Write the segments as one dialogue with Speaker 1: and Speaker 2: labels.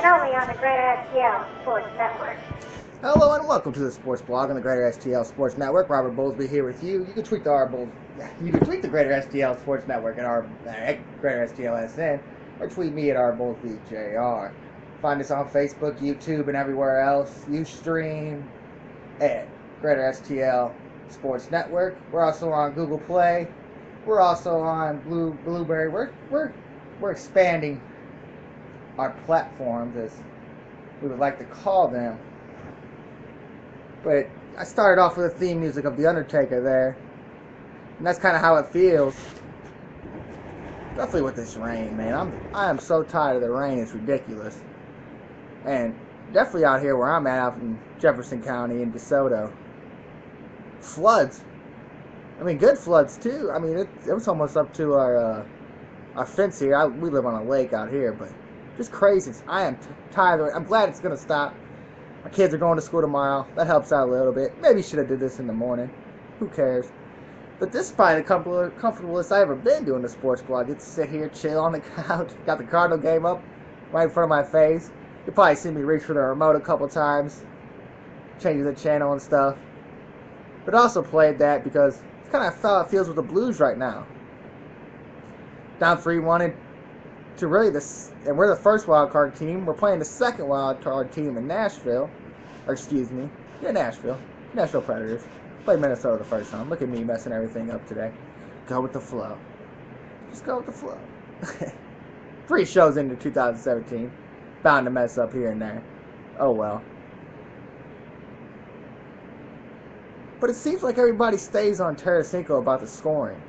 Speaker 1: only on the Greater STL Sports Network.
Speaker 2: Hello and welcome to the Sports Blog on the Greater STL Sports Network. Robert Bowlesby here with you. You can tweet the Greater STL Sports Network at Greater STL SN, or tweet me at rbowlesbyjr. Find us on Facebook, YouTube, and everywhere else. Ustream at Greater STL Sports Network. We're also on Google Play. We're also on Blueberry. We're expanding our platforms, as we would like to call them. But I started off with the theme music of The Undertaker there. And that's kind of how it feels. Definitely with this rain, man. I am so tired of the rain. It's ridiculous. And definitely out here where I'm at, out in Jefferson County in DeSoto. Floods. I mean, good floods too. I mean, it was almost up to our fence here. We live on a lake out here, but just crazy. I am tired of it. I'm glad it's going to stop. My kids are going to school tomorrow. That helps out a little bit. Maybe should have did this in the morning. Who cares? But this is probably the comfortablest I've ever been doing the sports blog. Get to sit here, chill on the couch. Got the Cardinal game up right in front of my face. You'll probably see me reach for the remote a couple times, changing the channel and stuff. But also played that because it's kind of how it feels with the Blues right now. Down 3-1 to really this, and we're the first wild card team. We're playing the second wild card team in Nashville, Nashville Predators. Played Minnesota the first time. Look at me messing everything up today. Go with the flow. Just go with the flow. 3 shows into 2017. Bound to mess up here and there. Oh well. But it seems like everybody stays on Tarasenko about the scoring.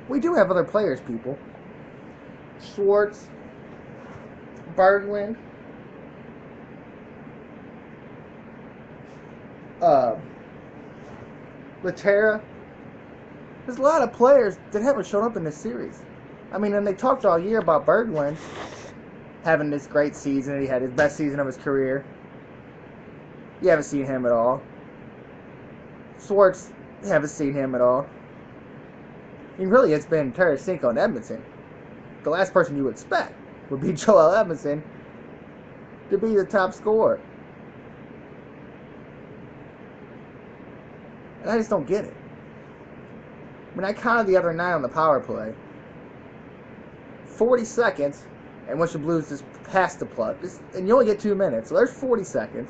Speaker 2: We do have other players, people. Schwartz, Berglund, Laterra. There's a lot of players that haven't shown up in this series. I mean, and they talked all year about Berglund having this great season. He had his best season of his career. You haven't seen him at all. Schwartz, you haven't seen him at all. I mean, really, it's been Tarasenko and Edmondson. The last person you would expect would be Joel Edmondson to be the top scorer. And I just don't get it. I mean, I counted the other night on the power play. 40 seconds, and once the Blues just pass the puck, and you only get 2 minutes, so there's 40 seconds.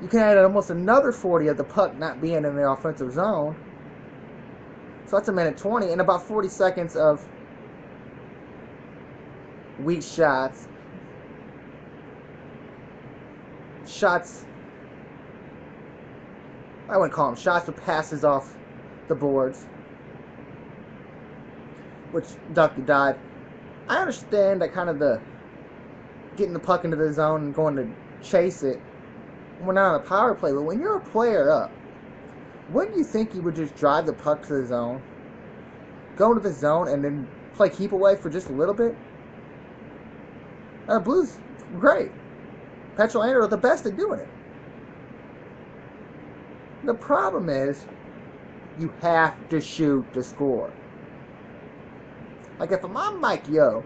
Speaker 2: You can add almost another 40 of the puck not being in the offensive zone. So that's a minute 20, and about 40 seconds of weak shots. I wouldn't call them shots, but passes off the boards, which Ducky died. I understand that kind of the getting the puck into the zone and going to chase it. We're not on a power play, but when you're a player up, wouldn't you think you would just drive the puck to the zone, go to the zone, and then play keep away for just a little bit? Blues, great. Petro and Andrew are the best at doing it. The problem is, you have to shoot to score. Like if I'm Mike Yeo,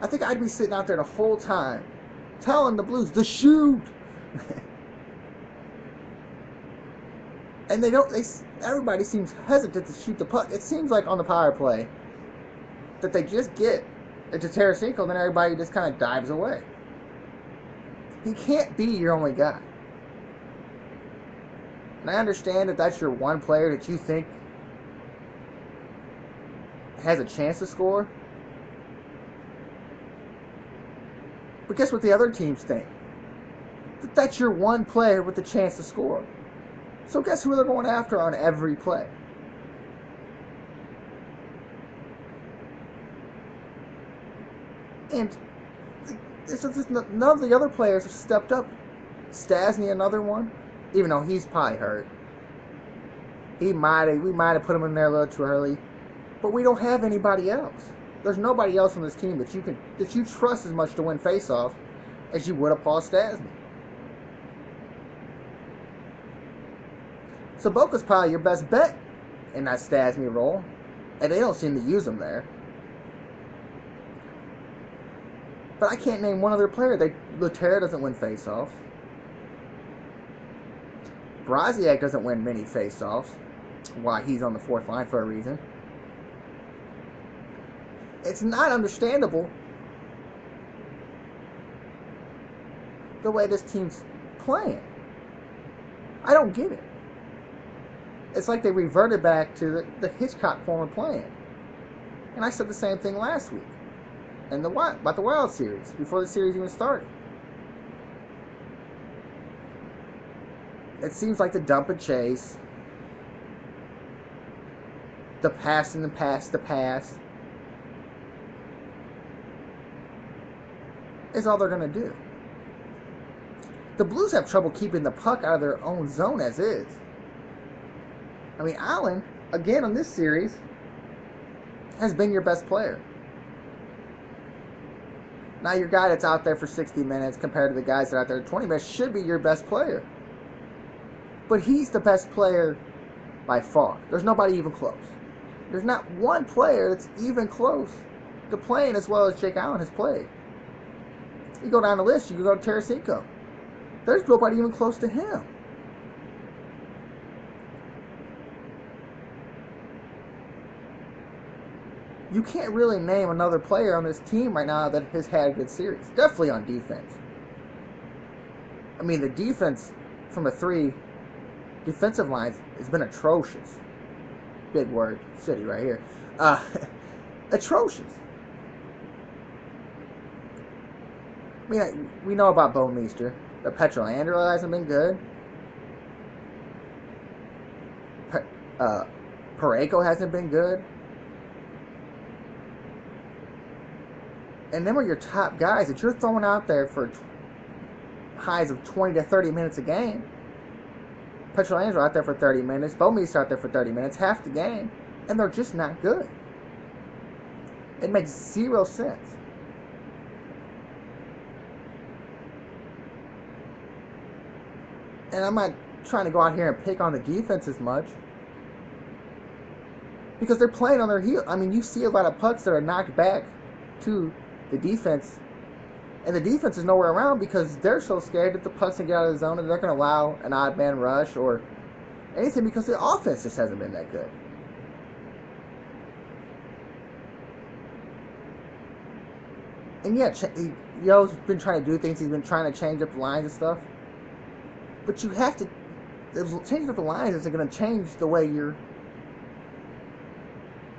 Speaker 2: I think I'd be sitting out there the whole time telling the Blues to shoot. And everybody seems hesitant to shoot the puck. It seems like on the power play that they just get it to Tarasenko, then everybody just kind of dives away. He can't be your only guy. And I understand that that's your one player that you think has a chance to score. But guess what the other teams think? That's your one player with the chance to score. So guess who they're going after on every play? And none of the other players have stepped up. Stastny, another one, even though he's probably hurt. We might have put him in there a little too early, but we don't have anybody else. There's nobody else on this team that you trust as much to win faceoff as you would a Paul Stastny. So Boca's probably your best bet in that Stastny role, and they don't seem to use him there. But I can't name one other player. Laterra doesn't win faceoffs. Broziak doesn't win many faceoffs. Why, he's on the fourth line for a reason. It's not understandable the way this team's playing. I don't get it. It's like they reverted back to the Hitchcock form of playing. And I said the same thing last week and about the Wild Series, before the series even started. It seems like the dump and chase, the pass and the pass is all they're going to do. The Blues have trouble keeping the puck out of their own zone as is. I mean, Allen, again on this series, has been your best player. Now, your guy that's out there for 60 minutes compared to the guys that are out there 20 minutes should be your best player. But he's the best player by far. There's nobody even close. There's not one player that's even close to playing as well as Jake Allen has played. You go down the list, you go to Tarasenko. There's nobody even close to him. You can't really name another player on this team right now that has had a good series. Definitely on defense. I mean, the defense from the three defensive lines has been atrocious. Big word, city right here. Atrocious. I mean, we know about Bouwmeester. The Pietrangelo hasn't been good. Parayko hasn't been good. And them are your top guys that you're throwing out there for highs of 20 to 30 minutes a game. Pietrangelo out there for 30 minutes. Bouwmeester out there for 30 minutes, half the game. And they're just not good. It makes zero sense. And I'm not trying to go out here and pick on the defense as much, because they're playing on their heel. I mean, you see a lot of pucks that are knocked back to the defense, and the defense is nowhere around because they're so scared that the pucks can get out of the zone and they're going to allow an odd man rush or anything because the offense just hasn't been that good. And yeah, Yo's been trying to do things. He's been trying to change up the lines and stuff. But you have to. Changing up the lines isn't going to change the way you're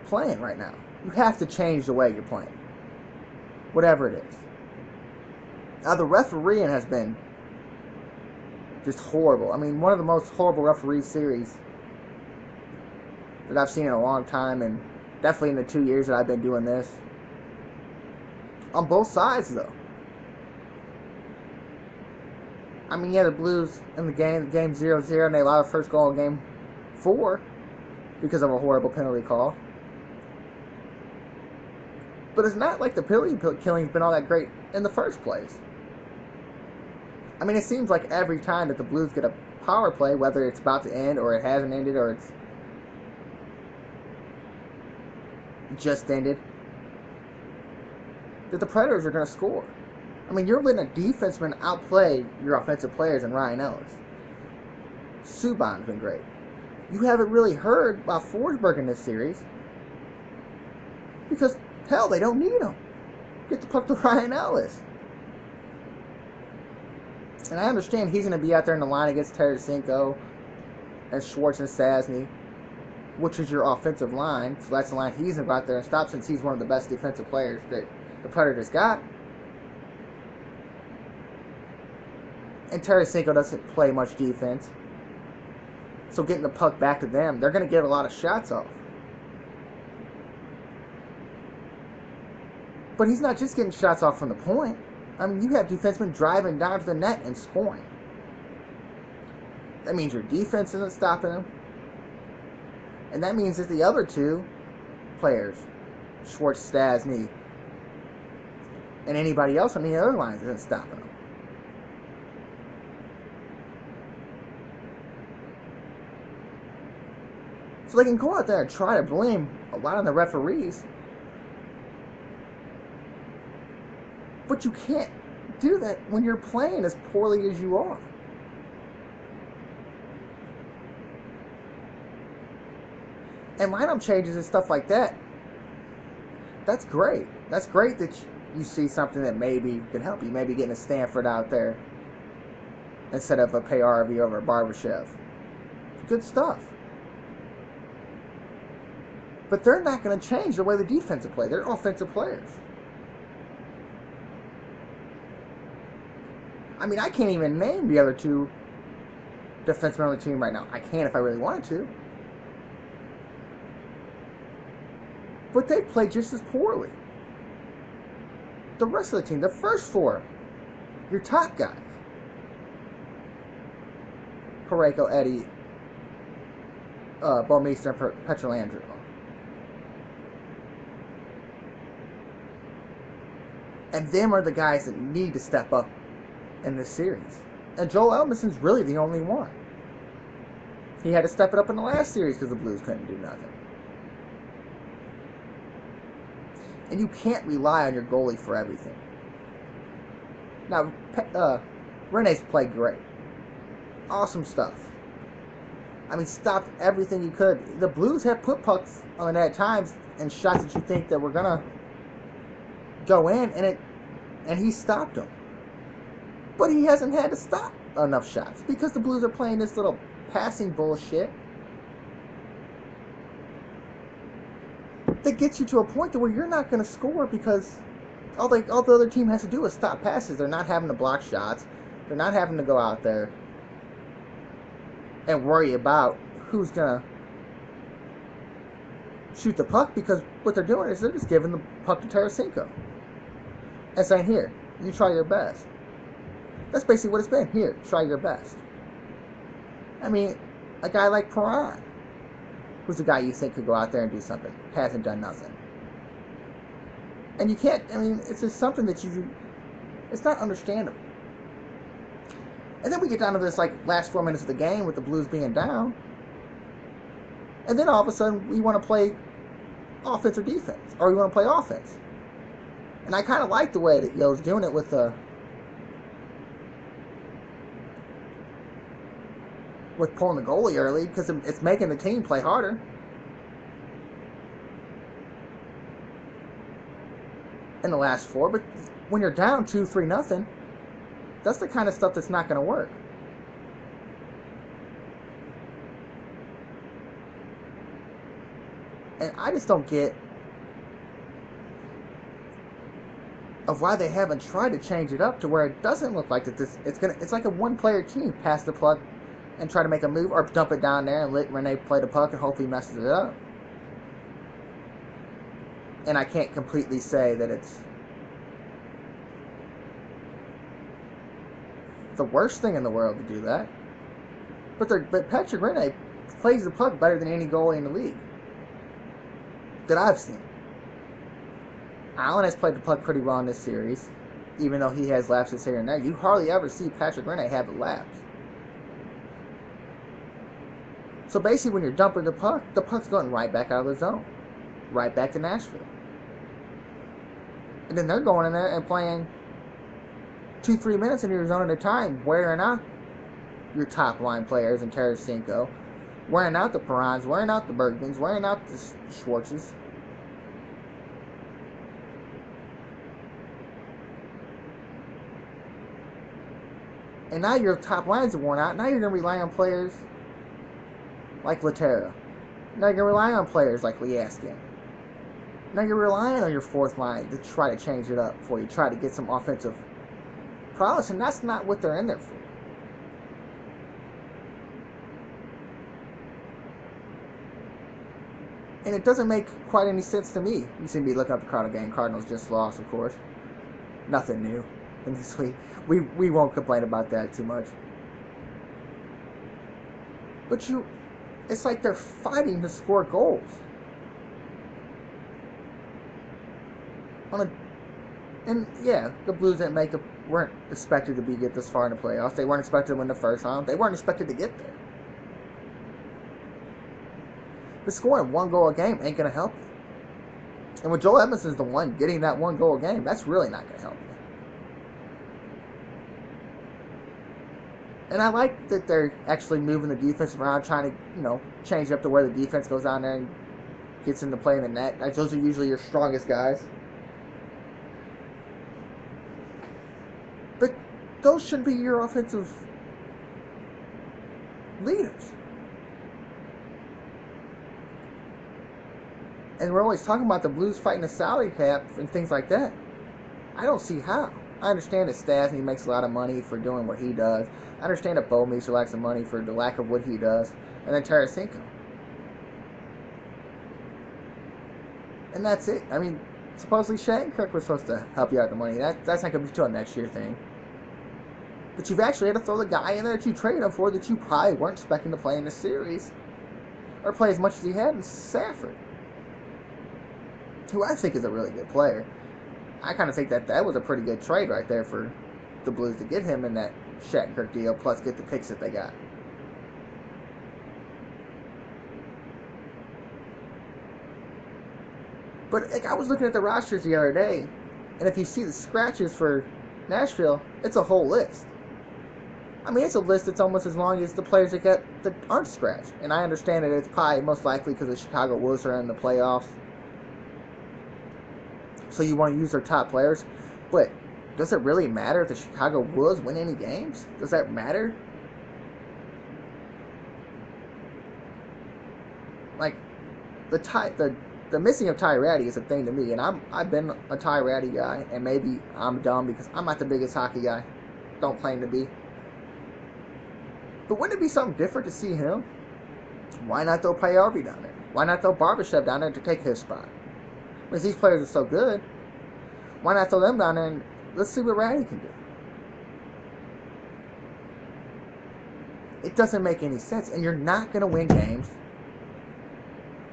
Speaker 2: playing right now. You have to change the way you're playing. Whatever it is. Now, the refereeing has been just horrible. I mean, one of the most horrible referee series that I've seen in a long time, and definitely in the 2 years that I've been doing this. On both sides, though. I mean, yeah, the Blues in the game 0-0, and they allowed the first goal in game 4 because of a horrible penalty call. But it's not like the penalty killing's been all that great in the first place. I mean, it seems like every time that the Blues get a power play, whether it's about to end or it hasn't ended or it's just ended, that the Predators are going to score. I mean, you're letting a defenseman outplay your offensive players and Ryan Ellis. Subban's been great. You haven't really heard about Forsberg in this series because, hell, they don't need him. Get the puck to Ryan Ellis. And I understand he's going to be out there in the line against Tarasenko and Schwartz and Stastny, which is your offensive line. So that's the line he's going to go out there and stop since he's one of the best defensive players that the Predators got. And Tarasenko doesn't play much defense. So getting the puck back to them, they're going to get a lot of shots off. But he's not just getting shots off from the point. I mean, you have defensemen driving down to the net and scoring. That means your defense isn't stopping them. And that means that the other two players, Schwartz, Stastny, and anybody else on the other lines isn't stopping them. So they can go out there and try to blame a lot on the referees. But you can't do that when you're playing as poorly as you are. And lineup changes and stuff like that, that's great. That's great that you see something that maybe can help you. Maybe getting a Stanford out there instead of a Payarvi over a Barbashev. Good stuff. But they're not going to change the way the defensive play. They're offensive players. I mean, I can't even name the other two defensemen on the team right now. I can if I really wanted to. But they play just as poorly. The rest of the team, the first four, your top guys, Parayko, Eddie, Bouwmeester, and Pietrangelo. And them are the guys that need to step up in this series. And Joel Edmondson's really the only one. He had to step it up in the last series because the Blues couldn't do nothing. And you can't rely on your goalie for everything. Now, Rinne's played great. Awesome stuff. I mean, stopped everything you could. The Blues have put pucks on the net at times and shots that you think that were going to go in, and he stopped them. But he hasn't had to stop enough shots because the Blues are playing this little passing bullshit that gets you to a point to where you're not going to score because all the other team has to do is stop passes. They're not having to block shots. They're not having to go out there and worry about who's going to shoot the puck because what they're doing is they're just giving the puck to Tarasenko and saying, here, you try your best. That's basically what it's been. Here, try your best. I mean, a guy like Perron, who's a guy you think could go out there and do something, hasn't done nothing. And you can't, I mean, it's just something that it's not understandable. And then we get down to this, like, last 4 minutes of the game with the Blues being down. And then all of a sudden, we want to play offense or defense. Or we want to play offense. And I kind of like the way that Yo's doing it with pulling the goalie early because it's making the team play harder. In the last 4, but when you're down 2-3-0, that's the kind of stuff that's not going to work. And I just don't get of why they haven't tried to change it up to where it doesn't look like that it's like a one-player team. Pass the puck and try to make a move or dump it down there and let Rinne play the puck and hopefully messes it up. And I can't completely say that it's the worst thing in the world to do that. But Patrick Rinne plays the puck better than any goalie in the league that I've seen. Allen has played the puck pretty well in this series, even though he has lapses here and there. You hardly ever see Patrick Rinne have a lapse. So basically, when you're dumping the puck's going right back out of the zone, right back to Nashville. And then they're going in there and playing 2-3 minutes in your zone at a time, wearing out your top line players and Tarasenko, wearing out the Perrons, wearing out the Bergmans, wearing out the Schwartzes. And now your top lines are worn out. Now you're going to rely on players like Laterra. Now you're going to rely on players like Liaskin. Now you're relying on your fourth line to try to change it up for you, try to get some offensive prowess, and that's not what they're in there for. And it doesn't make quite any sense to me. You see me looking up the Cardinal game. Cardinals just lost, of course. Nothing new in this week. We won't complain about that too much. But it's like they're fighting to score goals. And yeah, the Blues weren't expected to get this far in the playoffs. They weren't expected to win the first round. They weren't expected to get there. But scoring 1 goal a game ain't going to help you. And with Joel Edmondson is the one getting that 1 goal a game, that's really not going to help you. And I like that they're actually moving the defense around, trying to, change it up to where the defense goes down there and gets into play in the net. Like, those are usually your strongest guys. But those should be your offensive leaders. And we're always talking about the Blues fighting the salary cap and things like that. I don't see how. I understand that Stastny makes a lot of money for doing what he does. I understand that Bo makes lots of money for the lack of what he does. And then Tarasenko. And that's it. I mean, supposedly Shattenkirk was supposed to help you out the money. That's not going to be till a next year thing. But you've actually had to throw the guy in there that you traded him for that you probably weren't expecting to play in the series. Or play as much as he had in Safford. Who I think is a really good player. I kind of think that was a pretty good trade right there for the Blues to get him in that Shattenkirk deal, plus get the picks that they got. But like, I was looking at the rosters the other day, and if you see the scratches for Nashville, it's a whole list. I mean, it's a list that's almost as long as the players that aren't scratched. And I understand that it's probably most likely because the Chicago Wolves are in the playoffs. So you want to use their top players. But does it really matter if the Chicago Wolves win any games? Does that matter? Like, the missing of Ty Ratty is a thing to me, and I've been a Ty Ratty guy, and maybe I'm dumb because I'm not the biggest hockey guy. Don't claim to be. But wouldn't it be something different to see him? Why not throw Pajorvi down there? Why not throw Barbashev down there to take his spot? Because these players are so good, why not throw them down there and let's see what Ratty can do? It doesn't make any sense, and you're not going to win games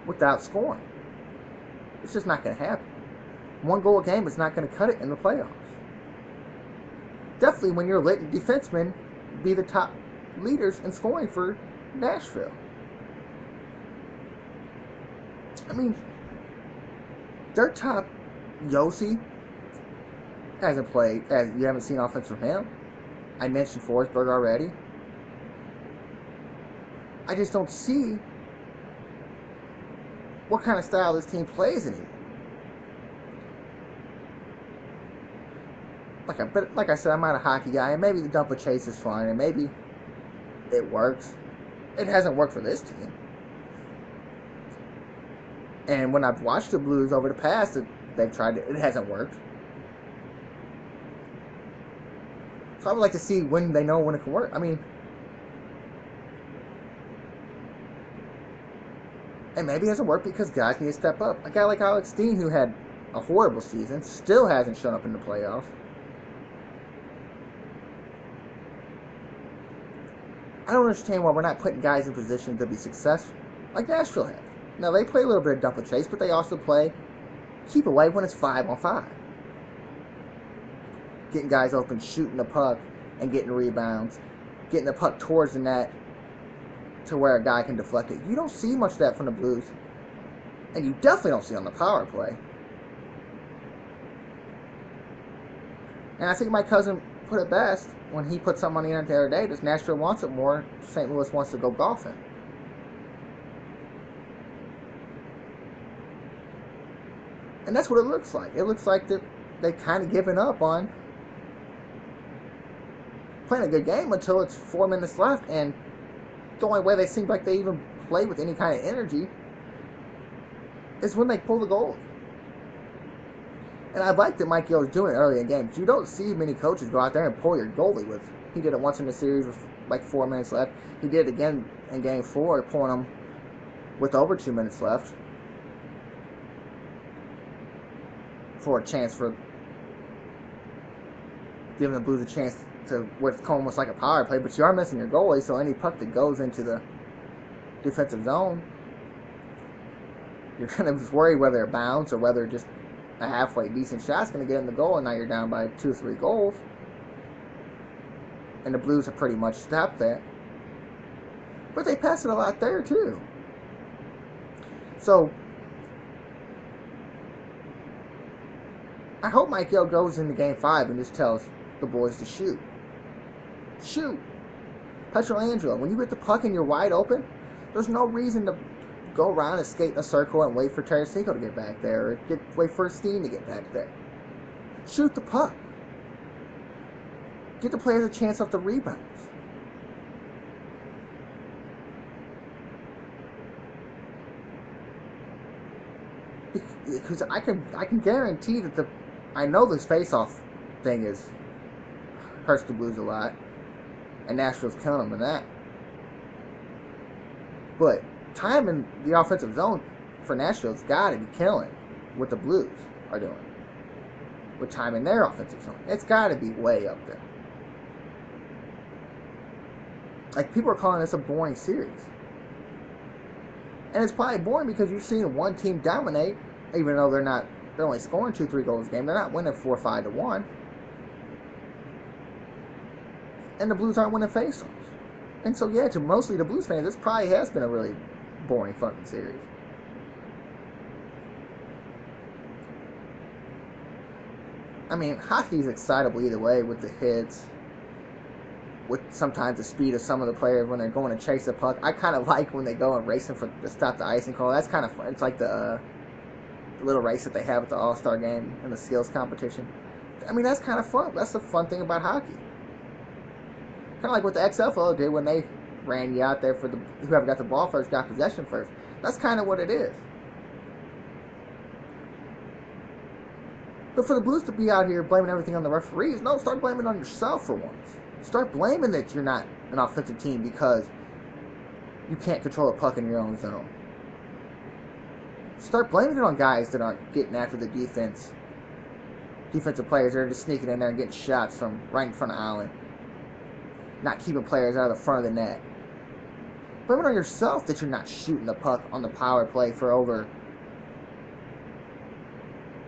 Speaker 2: without scoring. It's just not going to happen. 1 goal a game is not going to cut it in the playoffs. Definitely when you're letting defensemen be the top leaders in scoring for Nashville. I mean, their top, Josi, hasn't played, as you haven't seen offense from him. I mentioned Forsberg already. I just don't see what kind of style this team plays anymore. Like I said, I'm not a hockey guy, and maybe the dump of chase is fine, and maybe it works. It hasn't worked for this team. And when I've watched the Blues over the past, they've tried it hasn't worked. So I would like to see when they know when it can work. I mean, and maybe it hasn't worked because guys need to step up. A guy like Alex Steen, who had a horrible season, still hasn't shown up in the playoffs. I don't understand why we're not putting guys in position to be successful, like Nashville has. Now, they play a little bit of dump and chase, but they also play keep away when it's 5-on-5. Getting guys open, shooting the puck, and getting rebounds. Getting the puck towards the net to where a guy can deflect it. You don't see much of that from the Blues. And you definitely don't see on the power play. And I think my cousin put it best when he put something on the internet the other day. Does Nashville wants it more? St. Louis wants to go golfing. And that's what it looks like. It looks like that they've kind of given up on playing a good game until it's 4 minutes left. And the only way they seem like they even play with any kind of energy is when they pull the goal. And I like that Mike Yeo is doing it early in games. You don't see many coaches go out there and pull your goalie with. He did it once in the series with like 4 minutes left. He did it again in game 4, pulling him with over 2 minutes left for a chance for giving the Blues a chance to what's almost like a power play. But you are missing your goalie, so any puck that goes into the defensive zone, you're going to just worry whether it bounces or whether just a halfway decent shot's going to get in the goal, and now you're down by 2 or 3 goals. And the Blues have pretty much stopped that. But they pass it a lot there, too. So, I hope Mike Yeo goes into Game 5 and just tells the boys to shoot. Shoot. Petrolangelo, when you get the puck and you're wide open, there's no reason to go around and skate in a circle and wait for Tarasenko to get back there, or wait for Steen to get back there. Shoot the puck. Get the players a chance off the rebounds. Because I can guarantee that I know this face-off thing hurts the Blues a lot, and Nashville's killing them in that. But time in the offensive zone for Nashville's got to be killing what the Blues are doing. With time in their offensive zone, it's got to be way up there. Like, people are calling this a boring series, and it's probably boring because you've seen one team dominate, even though they're only scoring 2-3 goals a game. They're not winning 4-5-1, and the Blues aren't winning faceoffs. And so, yeah, to mostly the Blues fans, this probably has been a really boring fucking series. I mean, hockey's excitable either way, with the hits, with sometimes the speed of some of the players when they're going to chase the puck. I kind of like when they go and racing to stop the icing call. That's kind of fun. It's like the little race that they have at the All-Star game and the skills competition. I mean, that's kind of fun. That's the fun thing about hockey. Kind of like what the XFL did when they ran you out there for whoever got the ball first got possession first. That's kind of what it is. But for the Blues to be out here blaming everything on the referees, no, start blaming it on yourself for once. Start blaming that you're not an offensive team because you can't control a puck in your own zone. Start blaming it on guys that aren't getting after the defensive players that are just sneaking in there and getting shots from right in front of Allen. Not keeping players out of the front of the net. Blame it on yourself that you're not shooting the puck on the power play for over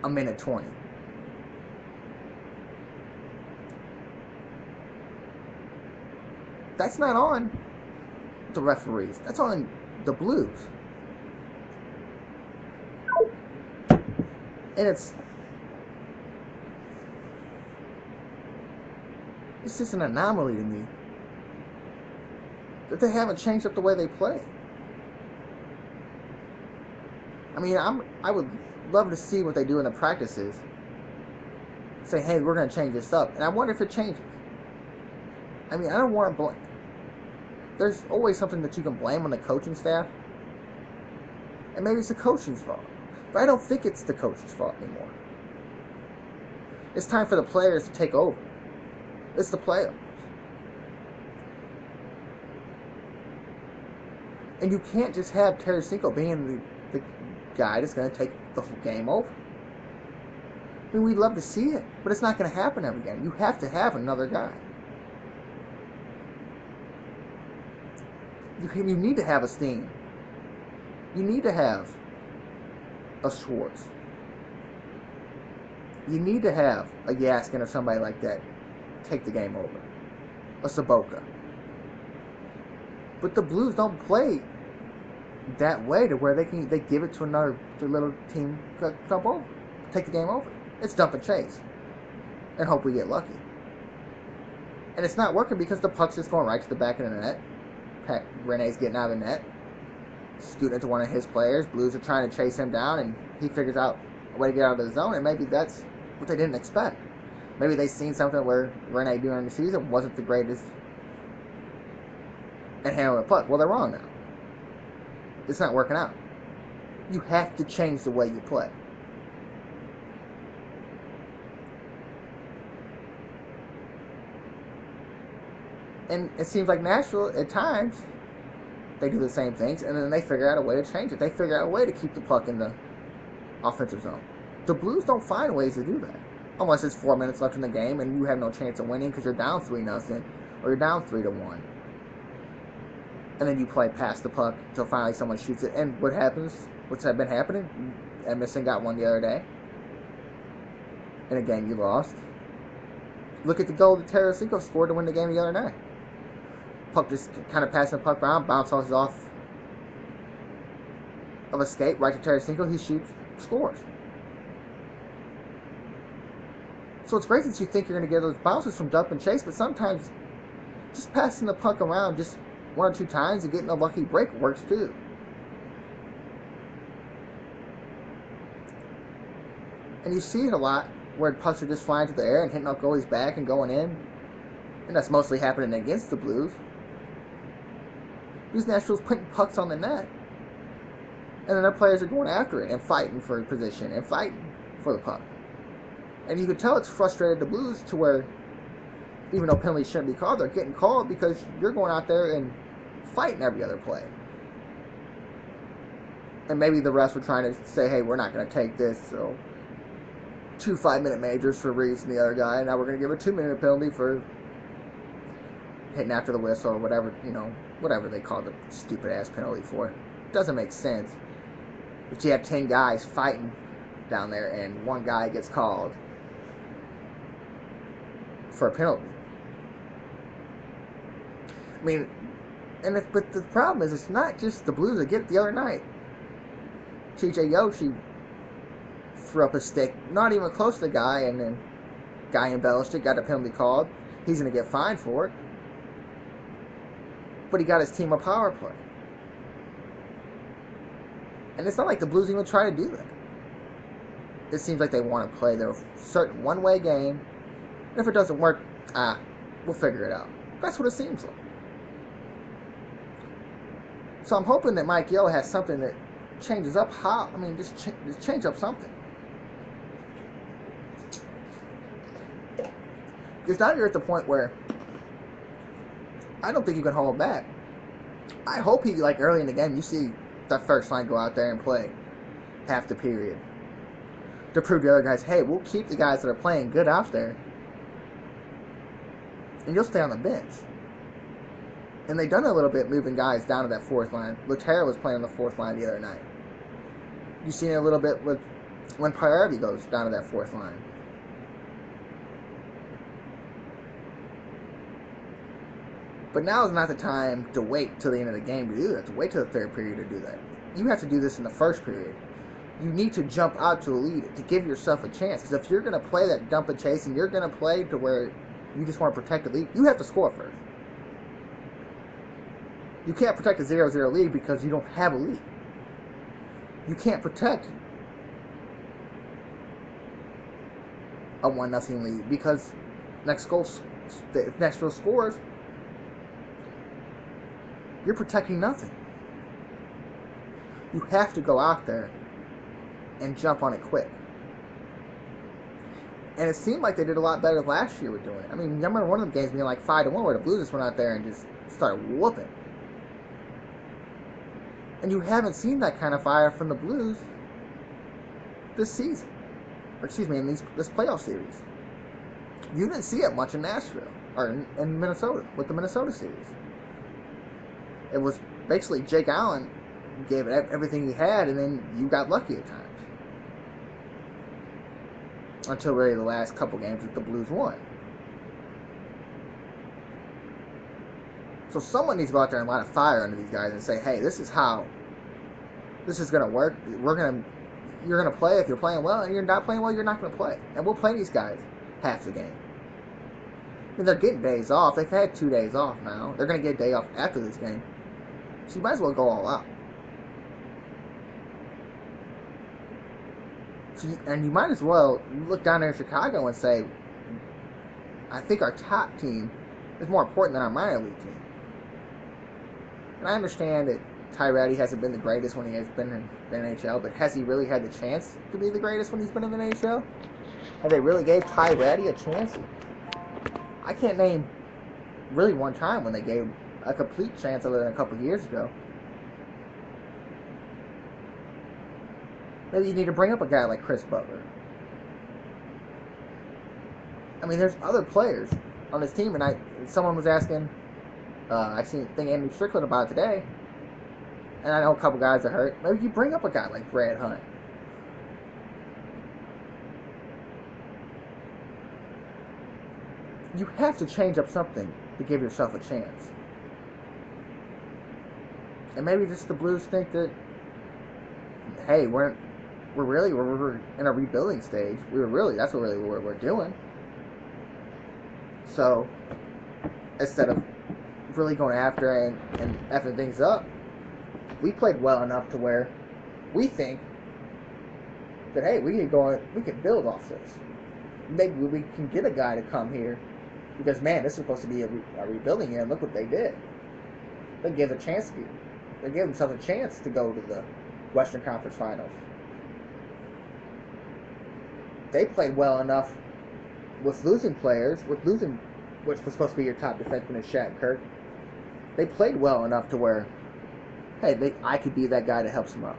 Speaker 2: a minute 20. That's not on the referees. That's on the Blues. And it's just an anomaly to me that they haven't changed up the way they play. I mean, I would love to see what they do in the practices. Say, hey, we're going to change this up. And I wonder if it changes. I mean, I don't want to blame. There's always something that you can blame on the coaching staff. And maybe it's the coaching's fault. But I don't think it's the coach's fault anymore. It's time for the players to take over. It's the playoffs. And you can't just have Tarasenko being the guy that's going to take the whole game over. I mean, we'd love to see it, but it's not going to happen every game. You have to have another guy. You need to have a Steen. You need to have a Schwartz. You need to have a Yaskin or somebody like that take the game over. A Sobotka. But the Blues don't play that way to where they give it to another little team to dump over, take the game over. It's dump and chase, and hope we get lucky. And it's not working because the puck's just going right to the back of the net. Rene's getting out of the net, scooting into one of his players. Blues are trying to chase him down, and he figures out a way to get out of the zone. And maybe that's what they didn't expect. Maybe they seen something where Rene during the season wasn't the greatest at handling the puck. Well, they're wrong now. It's not working out. You have to change the way you play. And it seems like Nashville, at times, they do the same things, and then they figure out a way to change it. They figure out a way to keep the puck in the offensive zone. The Blues don't find ways to do that. Unless it's 4 minutes left in the game, and you have no chance of winning because you're down 3-0, or you're down 3-1. And then you play past the puck until finally someone shoots it. And what happens, what's been happening, Edmondson got one the other day. In a game you lost. Look at the goal that Tarasenko scored to win the game the other night. Puck just kind of passing the puck around, bounces off of a skate right to Tarasenko. He shoots, scores. So it's great that you think you're going to get those bounces from dump and chase, but sometimes Just passing the puck around just 1 or 2 times and getting a lucky break works too. And you see it a lot where pucks are just flying through the air and hitting off goalie's back and going in. And that's mostly happening against the Blues. These Nashville's putting pucks on the net. And then their players are going after it and fighting for position and fighting for the puck. And you can tell it's frustrated the Blues to where, even though penalties shouldn't be called, they're getting called because you're going out there and fighting every other play. And maybe the refs were trying to say, hey, we're not going to take this, so 2 5-minute majors for Reese and the other guy, and now we're going to give a 2-minute penalty for hitting after the whistle or whatever, whatever they call the stupid-ass penalty for. It doesn't make sense. But you have 10 guys fighting down there, and one guy gets called for a penalty. I mean, but the problem is, it's not just the Blues that get it the other night. TJ Yoshi threw up a stick, not even close to the guy, and then guy embellished it, got a penalty called. He's going to get fined for it. But he got his team a power play. And it's not like the Blues even try to do that. It seems like they want to play their certain one-way game. And if it doesn't work, we'll figure it out. That's what it seems like. So I'm hoping that Mike Yeo has something that changes up just change up something. Because now you're at the point where I don't think you can hold back. I hope he, like early in the game, you see that first line go out there and play half the period to prove to the other guys, hey, we'll keep the guys that are playing good out there, and you'll stay on the bench. And they've done a little bit moving guys down to that fourth line. Laterra was playing on the fourth line the other night. You've seen it a little bit with when Priority goes down to that fourth line. But now is not the time to wait till the end of the game to do that, to wait till the third period to do that. You have to do this in the first period. You need to jump out to a lead to give yourself a chance. Because if you're going to play that dump and chase and you're going to play to where you just want to protect the lead, you have to score first. You can't protect a 0-0 lead because you don't have a lead. You can't protect a 1-0 lead because if Nashville scores, you're protecting nothing. You have to go out there and jump on it quick. And it seemed like they did a lot better last year with doing it. I mean, I remember one of them games being like 5-1 where the Blues just went out there and just started whooping. And you haven't seen that kind of fire from the Blues this season. Or excuse me, in this playoff series. You didn't see it much in Nashville. Or in Minnesota, with the Minnesota series. It was basically Jake Allen gave it everything he had, and then you got lucky at times. Until really the last couple games that the Blues won. So someone needs to go out there and light a fire under these guys and say, hey, this is how this is going to work. You're going to play if you're playing well, and you're not playing well, you're not going to play. And we'll play these guys half the game. I mean, they're getting days off. They've had 2 days off now. They're going to get a day off after this game. So you might as well go all out. And you might as well look down there in Chicago and say, I think our top team is more important than our minor league team. And I understand that Ty Ratty hasn't been the greatest when he has been in the NHL, but has he really had the chance to be the greatest when he's been in the NHL? Have they really gave Ty Ratty a chance? I can't name really one time when they gave a complete chance other than a couple years ago. Maybe you need to bring up a guy like Chris Butler. I mean, there's other players on this team, and someone was asking, I think Andrew Strickland about it today, and I know a couple guys are hurt. Maybe you bring up a guy like Brad Hunt. You have to change up something to give yourself a chance. And maybe just the Blues think that, hey, we're in a rebuilding stage. That's what we're doing. So instead of really going after and effing things up, we played well enough to where we think that, hey, we can build off this. Maybe we can get a guy to come here because, man, this is supposed to be a rebuilding year, and look what they did. They gave themselves a chance to go to the Western Conference Finals. They played well enough with losing players, which was supposed to be your top defenseman in Shat Kirk. They played well enough to where, hey, I could be that guy that helps them out.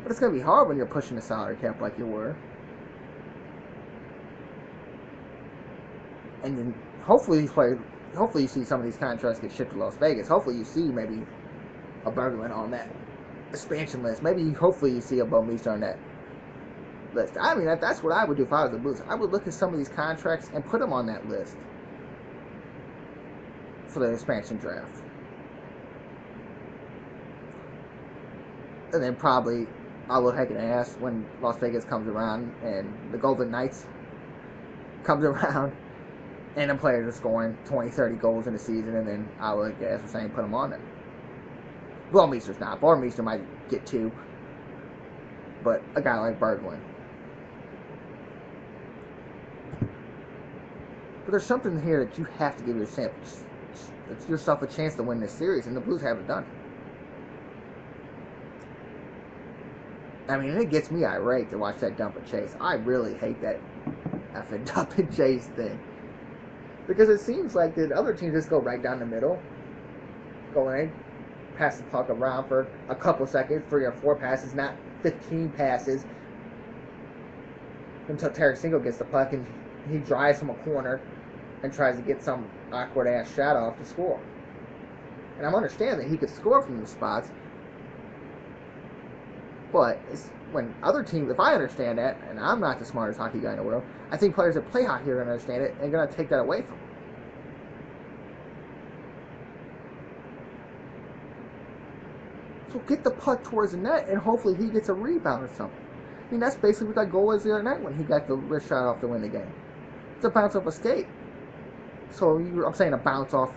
Speaker 2: But it's going to be hard when you're pushing the salary cap like you were. And then hopefully you see some of these contracts get shipped to Las Vegas. Hopefully you see maybe a Berglund on that expansion list. Hopefully you see a Bouwmeester on that list. I mean, that's what I would do if I was the Blues. I would look at some of these contracts and put them on that list for the expansion draft. And then probably I will take an ass when Las Vegas comes around and the Golden Knights comes around and the players are scoring 20, 30 goals in a season, and then I would guess the same, put them on there. Bouwmeester's not. Bouwmeester might get 2, but a guy like Berglund. But there's something here that you have to give yourself a chance to win this series, and the Blues haven't done it. I mean, it gets me irate to watch that dump and chase. I really hate that effing dump and chase thing. Because it seems like the other teams just go right down the middle, go in, pass the puck around for a couple seconds, 3 or 4 passes, not 15 passes, until Tarasenko gets the puck and he drives from a corner and tries to get some awkward ass shot off to score. And I understand that he could score from those spots, but when other teams, if I understand that, and I'm not the smartest hockey guy in the world, I think players that play hockey are going to understand it and going to take that away from them. So get the puck towards the net, and hopefully he gets a rebound or something. I mean, that's basically what that goal was the other night when he got the wrist shot off to win the game. It's a bounce off a skate. So I'm saying a bounce off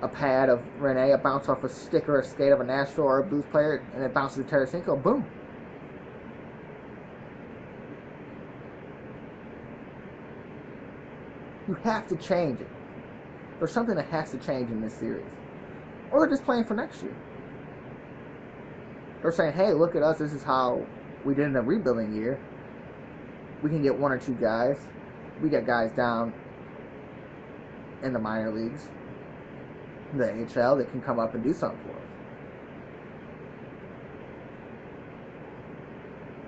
Speaker 2: a pad of Rene, a bounce off a stick or a skate of a Nashville or a Blues player, and it bounces to Tarasenko, boom. You have to change it. There's something that has to change in this series. Or they're just playing for next year. They're saying, hey, look at us, this is how we did in a rebuilding year. We can get 1 or 2 guys. We got guys down in the minor leagues, the AHL, that can come up and do something for us.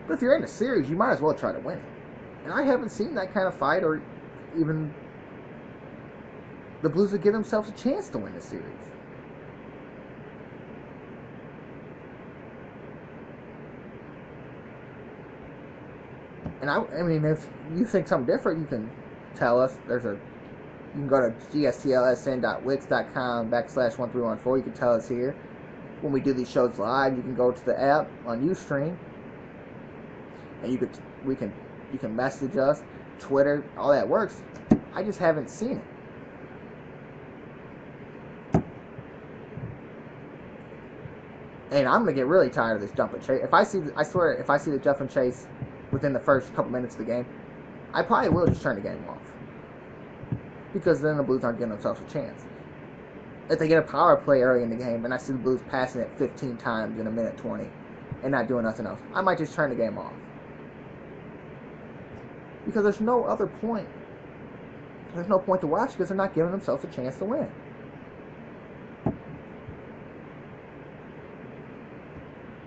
Speaker 2: But if you're in a series, you might as well try to win it. And I haven't seen that kind of fight, or even the Blues would give themselves a chance to win the series. And I mean, if you think something different, you can tell us. You can go to gstlsn.wix.com/1314. You can tell us here. When we do these shows live, you can go to the app on Ustream, and you can message us, Twitter, all that works. I just haven't seen it. And I'm gonna get really tired of this dump and chase. If I see the jump and chase within the first couple minutes of the game, I probably will just turn the game off. Because then the Blues aren't giving themselves a chance. If they get a power play early in the game and I see the Blues passing it 15 times in a minute 20 and not doing nothing else, I might just turn the game off. Because there's no other point. There's no point to watch because they're not giving themselves a chance to win.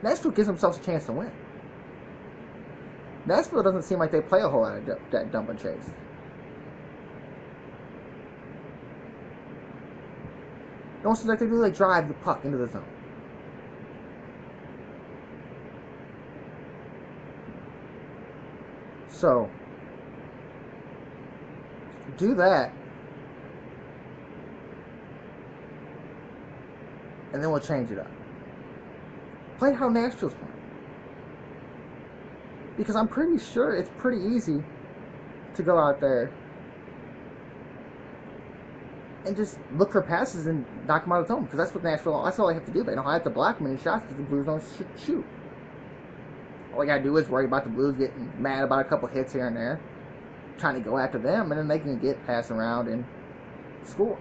Speaker 2: Nashville gives themselves a chance to win. Nashville doesn't seem like they play a whole lot of that dump and chase. It almost seems like they do, like, drive the puck into the zone. So, do that, and then we'll change it up. Play how Nashville's playing. Because I'm pretty sure it's pretty easy to go out there and just look for passes and knock them out of the zone, because that's what Nashville. That's all I have to do. They don't have to block many shots because the Blues don't shoot. All I gotta do is worry about the Blues getting mad about a couple hits here and there, trying to go after them, and then they can get passed around and score.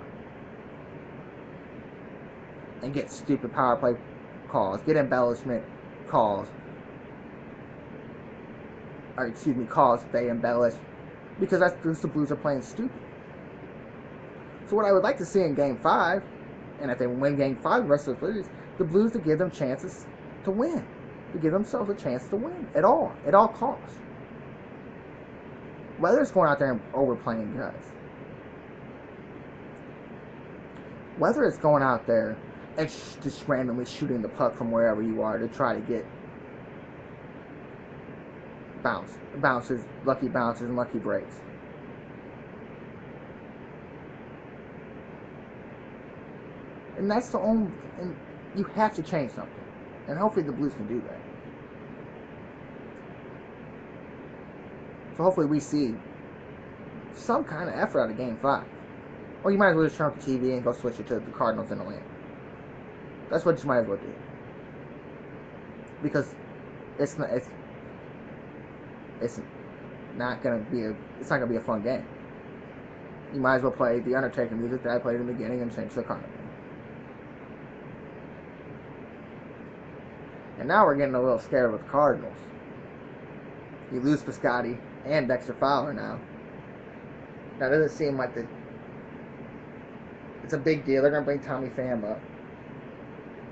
Speaker 2: And get stupid power play calls, get embellishment calls, or excuse me, calls they embellish, because that's just the Blues are playing stupid. So what I would like to see in Game 5, and if they win Game 5 the rest of the series, the Blues to give them chances to win, to give themselves a chance to win at all costs. Whether it's going out there and overplaying guys, whether it's going out there and just randomly shooting the puck from wherever you are to try to get bounces, lucky bounces, and lucky breaks. And that's the only, and you have to change something. And hopefully the Blues can do that. So hopefully we see some kind of effort out of Game 5. Or you might as well just turn off the TV and go switch it to the Cardinals in Atlanta. That's what you might as well do. Because it's not gonna be a fun game. You might as well play the Undertaker music that I played in the beginning and change to the Cardinals. And now we're getting a little scared with the Cardinals. You lose Piscotty and Dexter Fowler now. Now it doesn't seem like it's a big deal. They're gonna bring Tommy Pham up,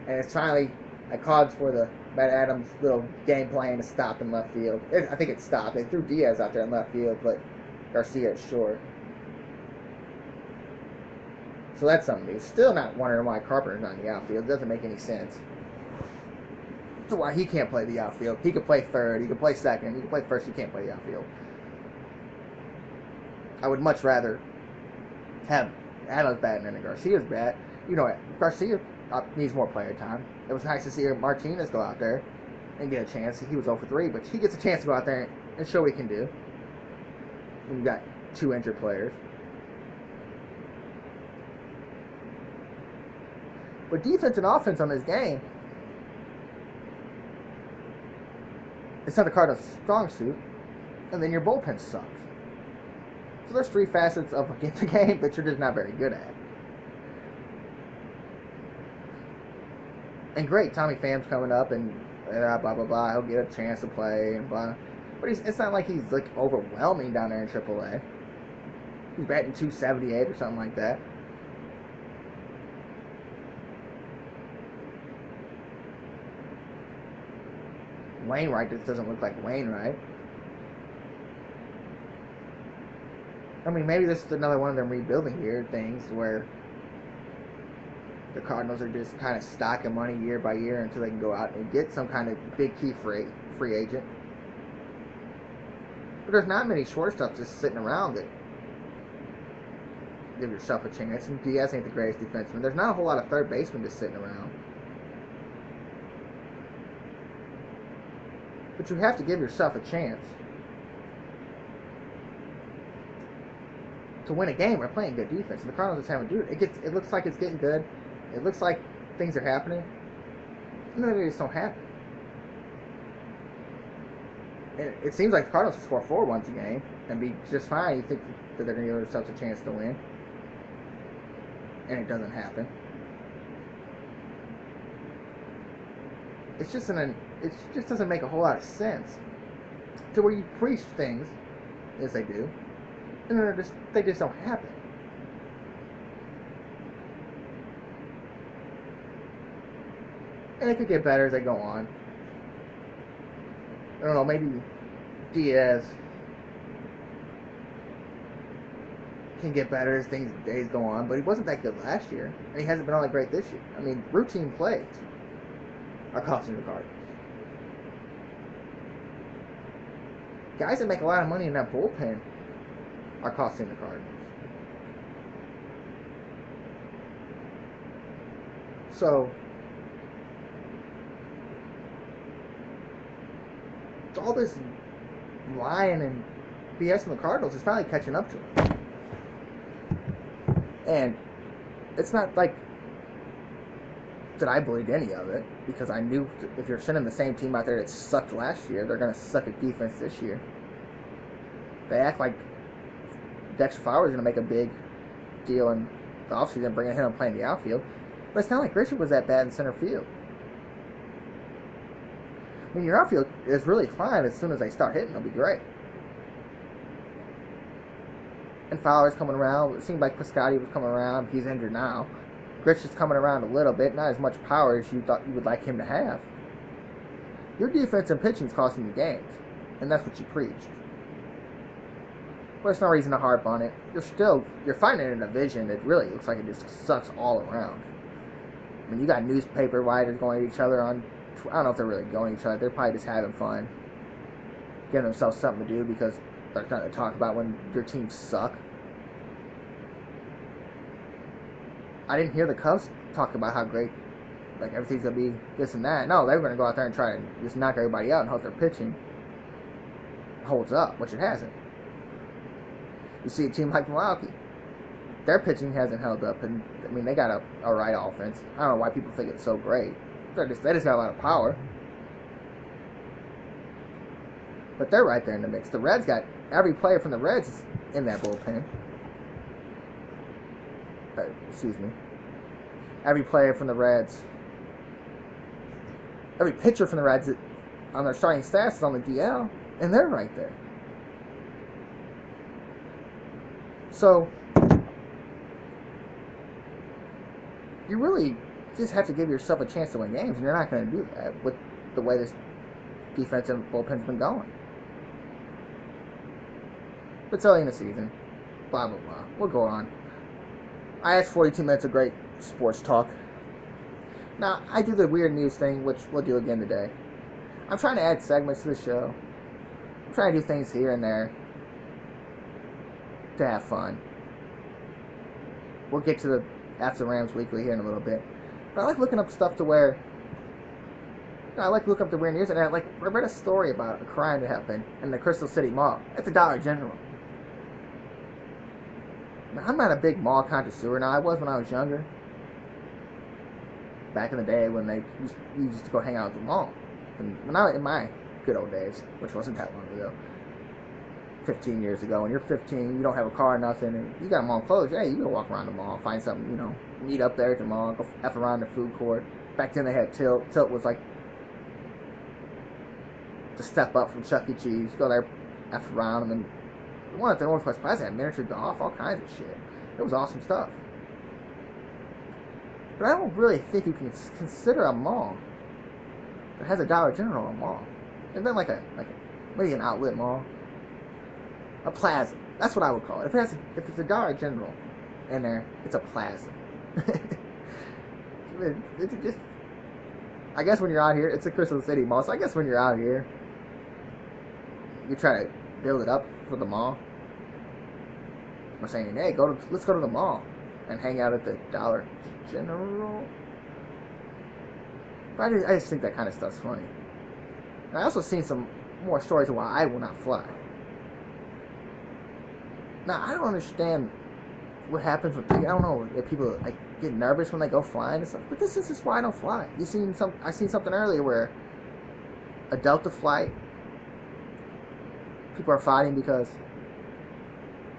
Speaker 2: and it's finally I called for the Matt Adams little game plan to stop in left field. I think it stopped. They threw Diaz out there in left field, but Garcia is short. So that's something new. Still not wondering why Carpenter's on the outfield. It doesn't make any sense. So why he can't play the outfield. He could play third, he could play second, he could play first, he can't play the outfield. I would much rather have Adams batting than Garcia's bat. You know what? Garcia needs more player time. It was nice to see Martinez go out there and get a chance. He was 0 for 3, but he gets a chance to go out there and show what he can do. When you got 2 injured players. But defense and offense on this game, it's not the Cardinals' strong suit, and then your bullpen sucks. So there's 3 facets of the game that you're just not very good at. And great, Tommy Pham's coming up, and blah blah blah. He'll get a chance to play, and blah. But it's not like he's like overwhelming down there in AAA. He's batting .278 or something like that. Wainwright just doesn't look like Wainwright. I mean, maybe this is another one of them rebuilding year things where the Cardinals are just kind of stocking money year by year until they can go out and get some kind of big key free agent. But there's not many shortstops just sitting around that give yourself a chance. And Diaz ain't the greatest defenseman. There's not a whole lot of third basemen just sitting around. But you have to give yourself a chance to win a game by playing good defense. And the Cardinals just haven't done it. It looks like it's getting good. It looks like things are happening. And then they just don't happen. And it seems like the Cardinals will score 4 runs a game and be just fine. You think that they're going to give themselves a chance to win. And it doesn't happen. It just doesn't make a whole lot of sense to where you preach things as they do, and then they just don't happen. And it could get better as they go on. I don't know, maybe Diaz can get better as days go on, but he wasn't that good last year, and he hasn't been all that great this year. I mean, routine plays are costing the Cardinals. Guys that make a lot of money in that bullpen are costing the Cardinals. So all this lying and BS from the Cardinals is finally catching up to them. And it's not like that I believed any of it, because I knew if you're sending the same team out there that sucked last year, they're going to suck at defense this year. They act like Dexter Flowers is going to make a big deal in the offseason, bringing him and playing the outfield. But it's not like Richard was that bad in center field. I mean, your outfield is really fine. As soon as they start hitting, they'll be great. And Fowler's coming around. It seemed like Piscotty was coming around. He's injured now. Grich is coming around a little bit. Not as much power as you thought you would like him to have. Your defense and pitching is costing you games. And that's what you preached. But there's no reason to harp on it. You're fighting in a division that really looks like it just sucks all around. I mean, you got newspaper writers going at each other on... I don't know if they're really going at each other. They're probably just having fun. Giving themselves something to do because they're going to talk about when your teams suck. I didn't hear the Cubs talk about how great, like, everything's going to be this and that. No, they were going to go out there and try to just knock everybody out and hope their pitching holds up, which it hasn't. You see a team like Milwaukee. Their pitching hasn't held up, and I mean, they got a alright offense. I don't know why people think it's so great. They just got a lot of power. But they're right there in the mix. The Reds got every player from the Reds is in that bullpen. Excuse me. Every player from the Reds. Every pitcher from the Reds on their starting stats is on the DL, and they're right there. So, you really just have to give yourself a chance to win games, and you're not going to do that with the way this defensive bullpen's been going. But it's early in the season. Blah, blah, blah. We'll go on. I had 42 minutes of great sports talk. Now, I do the weird news thing, which we'll do again today. I'm trying to add segments to the show. I'm trying to do things here and there to have fun. We'll get to the After Rams Weekly here in a little bit. But I like looking up stuff to where... I like to look up the weird news, and I read a story about a crime that happened in the Crystal City Mall at the Dollar General. Now, I'm not a big mall connoisseur. Now, I was when I was younger. Back in the day when you used to go hang out at the mall. And when in my good old days, which wasn't that long ago, 15 years ago, when you're 15, you don't have a car or nothing, and you got a mall closed, hey, you can walk around the mall, find something, meet up there at the mall, go F around the food court. Back then they had Tilt. Tilt was like the step up from Chuck E. Cheese. Go there, F around, and then the one at the Northwest Plaza had miniature golf, all kinds of shit. It was awesome stuff. But I don't really think you can consider a mall that has a Dollar General a mall. And then maybe an outlet mall. A plaza. That's what I would call it. If it's a Dollar General in there, it's a plaza. I guess when you're out here, it's a Crystal City Mall, so I guess when you're out here, you try to build it up for the mall. I'm saying, hey, let's go to the mall and hang out at the Dollar General. But I just think that kind of stuff's funny. And I also seen some more stories of why I will not fly. Now, I don't understand what happens with people. I don't know if people get nervous when they go flying and stuff, but this is just why I don't fly. I seen something earlier where a Delta flight, people are fighting because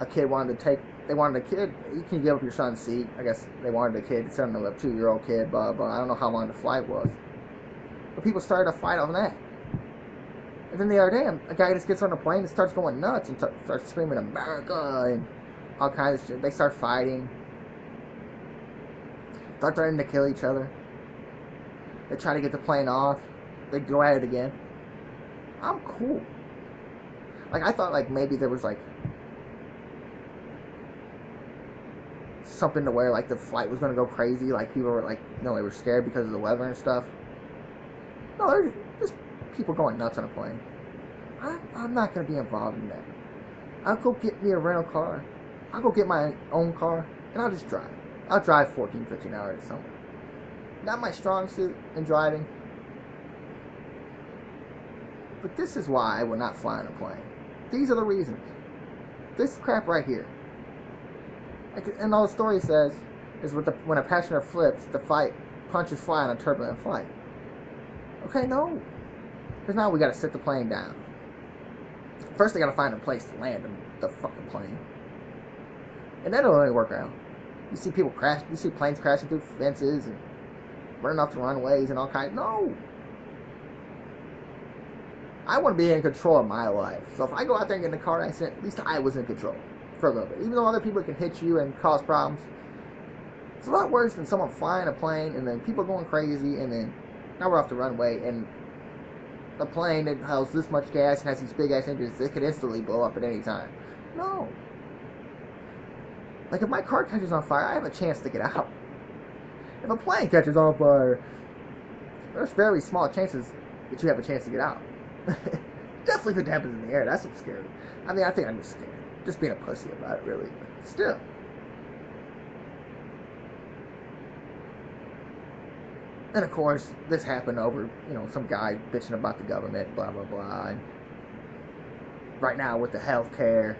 Speaker 2: a kid wanted a kid. You can give up your son's seat. I guess they wanted a kid, send them a 2-year-old kid, blah, blah. I don't know how long the flight was. But people started a fight on that. And then the other day, a guy just gets on the plane and starts going nuts and starts screaming America and all kinds of shit. They start fighting. Start threatening to kill each other. They try to get the plane off. They go at it again. I'm cool. I thought maybe there was something to where the flight was gonna go crazy. People were they were scared because of the weather and stuff. No, they're just people going nuts on a plane. I'm not gonna be involved in that. I'll go get me a rental car. I'll go get my own car, and I'll just drive. I'll drive 14, 15 hours somewhere. Not my strong suit in driving. But this is why I will not fly on a plane. These are the reasons. This crap right here. And all the story says, is when a passenger flips, the flight punches fly on a turbulent flight. Okay, no. Because now we got to sit the plane down. First, they got to find a place to land the fucking plane. And that'll only work out. You see people crash. You see planes crashing through fences and running off the runways and all kinds. No. I want to be in control of my life. So if I go out there and get in a car accident, at least I was in control for a little bit. Even though other people can hit you and cause problems, it's a lot worse than someone flying a plane and then people going crazy and then now we're off the runway and a plane that has this much gas and has these big ass engines that could instantly blow up at any time. No. Like if my car catches on fire, I have a chance to get out. If a plane catches on fire, there's very small chances that you have a chance to get out. Definitely if it happens in the air, that's what's scary. I mean, I think I'm just scared. Just being a pussy about it, really. But still. And of course, this happened over, some guy bitching about the government, blah, blah, blah. And right now with the healthcare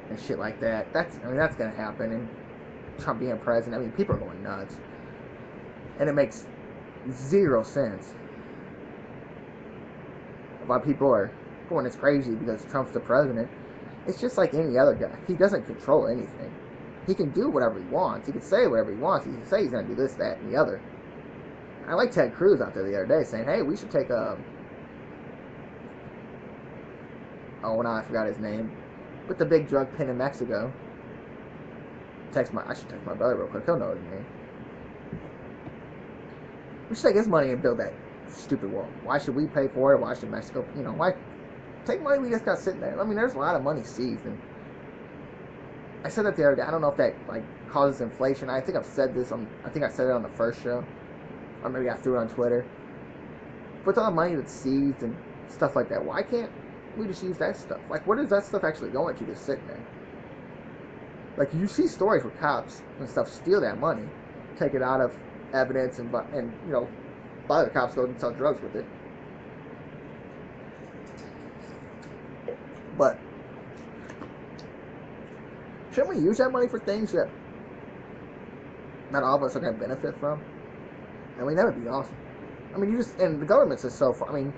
Speaker 2: and shit like that, that's going to happen. And Trump being president, I mean, people are going nuts. And it makes zero sense why people are going this crazy because Trump's the president. It's just like any other guy. He doesn't control anything. He can do whatever he wants. He can say whatever he wants. He can say he's going to do this, that, and the other. I like Ted Cruz out there the other day saying, hey, we should take oh, now I forgot his name. With the big drug pin in Mexico. I should text my brother real quick. He'll know his name. We should take his money and build that stupid wall. Why should we pay for it? Why should Mexico, why take money we just got sitting there? I mean, there's a lot of money seized. And I said that the other day. I don't know if that, causes inflation. I think I've said this I think I said it on the first show. Or maybe I threw it on Twitter. With all the money that's seized and stuff like that, why can't we just use that stuff? Where does that stuff actually go into just sitting there? You see stories where cops and stuff steal that money, take it out of evidence, and a lot of the cops go and sell drugs with it. But shouldn't we use that money for things that not all of us are going to benefit from? I mean, that would be awesome. I mean, and the government's just so far. I mean,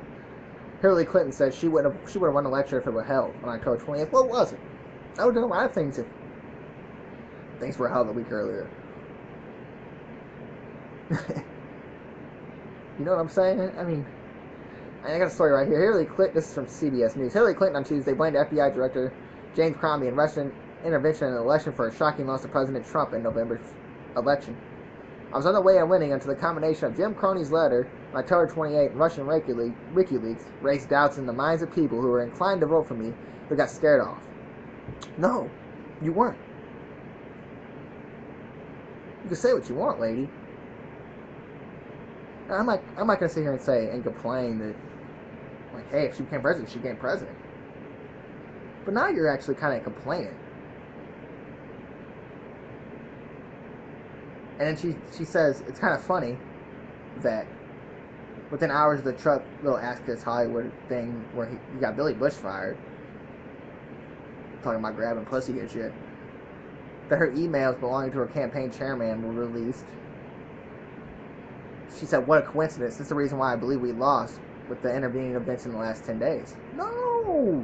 Speaker 2: Hillary Clinton said she would have won the election if it were held on October 20th. Well, it wasn't. I would have done a lot of things if things were held a week earlier. You know what I'm saying? I mean, I got a story right here. Hillary Clinton, this is from CBS News. Hillary Clinton on Tuesday blamed FBI Director James Comey and Russian intervention in the election for a shocking loss to President Trump in November's election. I was on the way to winning until the combination of Jim Comey's letter on October 28 and Russian WikiLeaks raised doubts in the minds of people who were inclined to vote for me but got scared off. No, you weren't. You can say what you want, lady. I'm not going to sit here and say and complain that, hey, if she became president, she became president. But now you're actually kind of complaining. And then she says, it's kind of funny that within hours of the Trump little Ask This Hollywood thing where he got Billy Bush fired, talking about grabbing pussy and shit, that her emails belonging to her campaign chairman were released. She said, what a coincidence. This is the reason why I believe we lost with the intervening events in the last 10 days. No,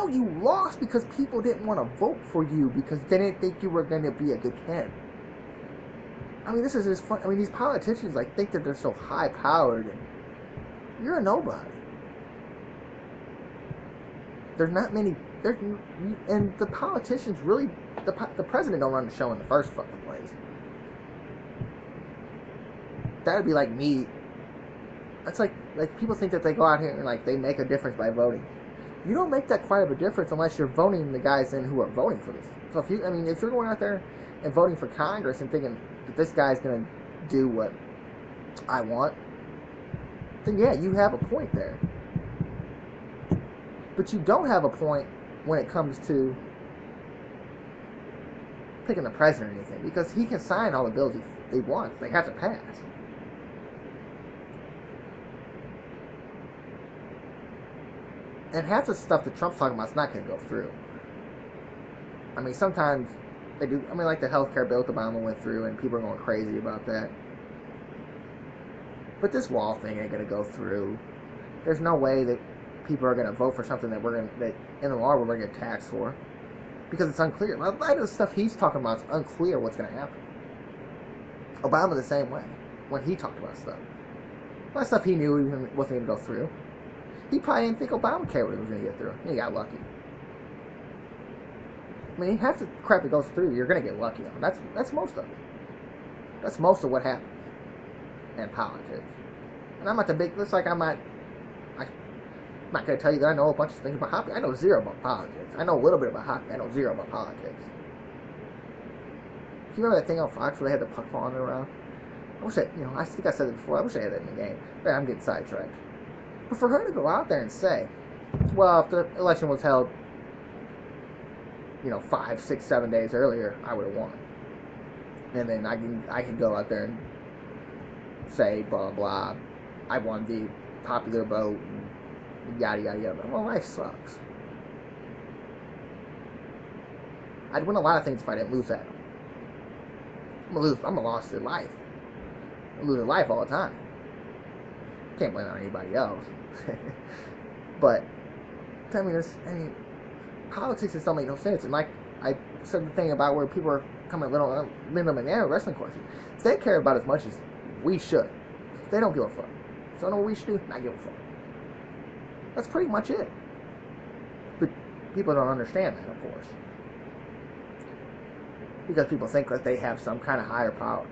Speaker 2: you lost because people didn't want to vote for you because they didn't think you were going to be a good candidate. I mean, this is just fun. I mean, these politicians think that they're so high-powered, and you're a nobody. There's not many. And the politicians really, the president don't run the show in the first fucking place. That would be like me. That's like people think that they go out here and they make a difference by voting. You don't make that quite of a difference unless you're voting the guys in who are voting for this. So if you're going out there and voting for Congress and thinking that this guy's going to do what I want, then yeah, you have a point there. But you don't have a point when it comes to picking the president or anything, because he can sign all the bills he wants. They have to pass. And half the stuff that Trump's talking about is not going to go through. I mean, sometimes They do. I mean, like the healthcare bill that Obama went through, and people are going crazy about that. But this wall thing ain't gonna go through. There's no way that people are gonna vote for something that that in the law we're gonna get taxed for, because it's unclear. A lot of the stuff he's talking about is unclear what's gonna happen. Obama the same way when he talked about stuff. A lot of stuff he knew wasn't gonna go through. He probably didn't think Obamacare was gonna get through. He got lucky. I mean, half the crap that goes through, you're gonna get lucky on. That's most of it. That's most of what happens in politics. And I'm not the big. Looks like I'm not gonna tell you that I know a bunch of things about hockey. I know zero about politics. I know a little bit about hockey. I know zero about politics. Do you remember that thing on Fox where they had the puck falling around? I wish I think I said it before. I wish I had that in the game. But I'm getting sidetracked. But for her to go out there and say, well, if the election was held, 5, 6, 7 days earlier, I would have won. And then I can go out there and say blah blah, I won the popular vote, and yada yada yada. Well, life sucks. I'd win a lot of things if I didn't lose that. I'm gonna lose in life. I lose in life all the time. Can't blame it on anybody else. But politics just don't make no sense. And like I said, the thing about where people are coming Lyndon McMahon wrestling courses, they care about as much as we should. They don't give a fuck. So I know what we should do? Not give a fuck. That's pretty much it. But people don't understand that, of course, because people think that they have some kind of higher power.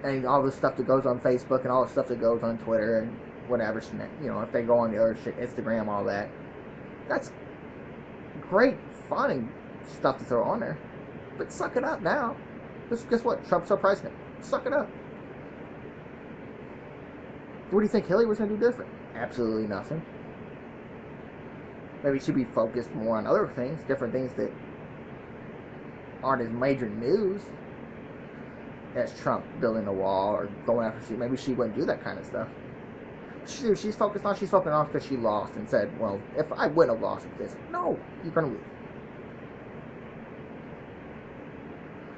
Speaker 2: And all the stuff that goes on Facebook and all the stuff that goes on Twitter and whatever, if they go on the other shit, Instagram, all that, that's great, fun and stuff to throw on there. But suck it up now. Guess what? Trump's our president. Suck it up. What do you think Hillary was going to do different? Absolutely nothing. Maybe she'd be focused more on other things, different things that aren't as major news as Trump building a wall or going after maybe she wouldn't do that kind of stuff. She's focused on because she lost and said, well, if I wouldn't have lost with this, no, you're going to lose.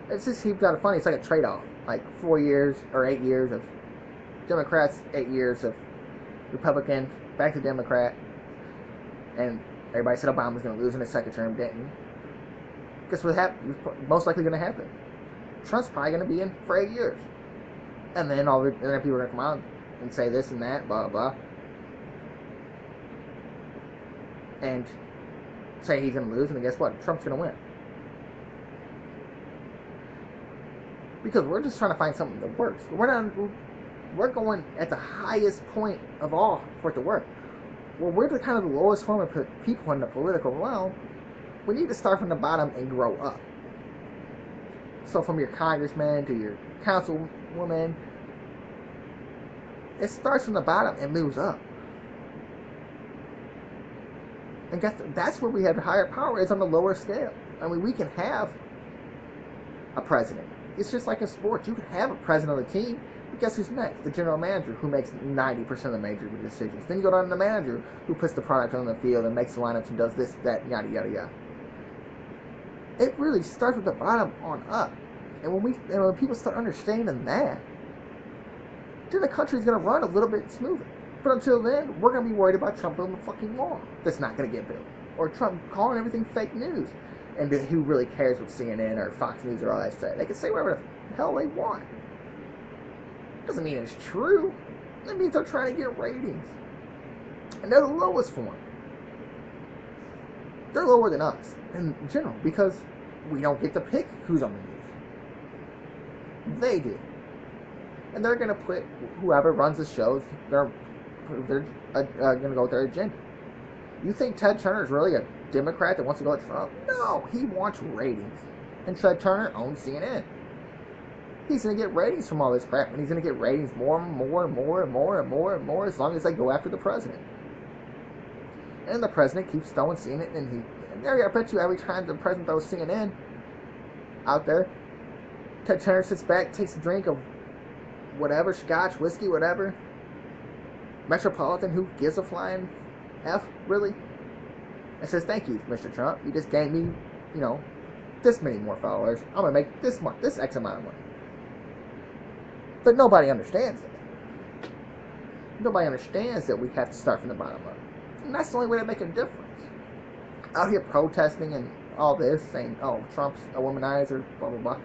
Speaker 2: It's just, he's got it funny. It's like a trade-off. Like 4 years or 8 years of Democrats, 8 years of Republican, back to Democrat, and everybody said Obama was going to lose in his second term, didn't. Guess what happened? Most likely going to happen. Trump's probably going to be in for 8 years, and then people are going to come out and say this and that, blah blah, and say he's going to lose, and guess what? Trump's going to win. Because we're just trying to find something that works. We're going at the highest point of all for it to work. Well, we're the kind of the lowest form of people in the political realm. We need to start from the bottom and grow up. So from your congressman to your councilwoman, it starts from the bottom and moves up. And that's where we have the higher power, is on the lower scale. I mean, we can have a president. It's just like in sports. You can have a president of the team, but guess who's next? The general manager, who makes 90% of the major decisions. Then you go down to the manager, who puts the product on the field and makes the lineups and does this, that, yada, yada, yada. It really starts with the bottom on up. And when people start understanding that, then the country's going to run a little bit smoother. But until then, we're going to be worried about Trump building the fucking wall that's not going to get built. Or Trump calling everything fake news. And who really cares what CNN or Fox News or all that say? They can say whatever the hell they want. Doesn't mean it's true. That means they're trying to get ratings. And they're the lowest form. They're lower than us in general because we don't get to pick who's on the news. They do. And they're going to put whoever runs the shows, they're going to go with their agenda. You think Ted Turner is really a Democrat that wants to go with Trump? No, he wants ratings. And Ted Turner owns CNN. He's going to get ratings from all this crap, and he's going to get ratings more and more and more and more and more and more as long as they go after the president. And the president keeps throwing CNN, and I bet you every time the president throws CNN out there, Ted Turner sits back, takes a drink of whatever, scotch, whiskey, whatever, Metropolitan, who gives a flying F, really? And says, thank you, Mr. Trump. You just gave me you know, this many more followers. I'm gonna make this X amount of money. But nobody understands that. Nobody understands that we have to start from the bottom up. And that's the only way to make a difference. Out here protesting and all this, saying, oh, Trump's a womanizer, blah, blah, blah.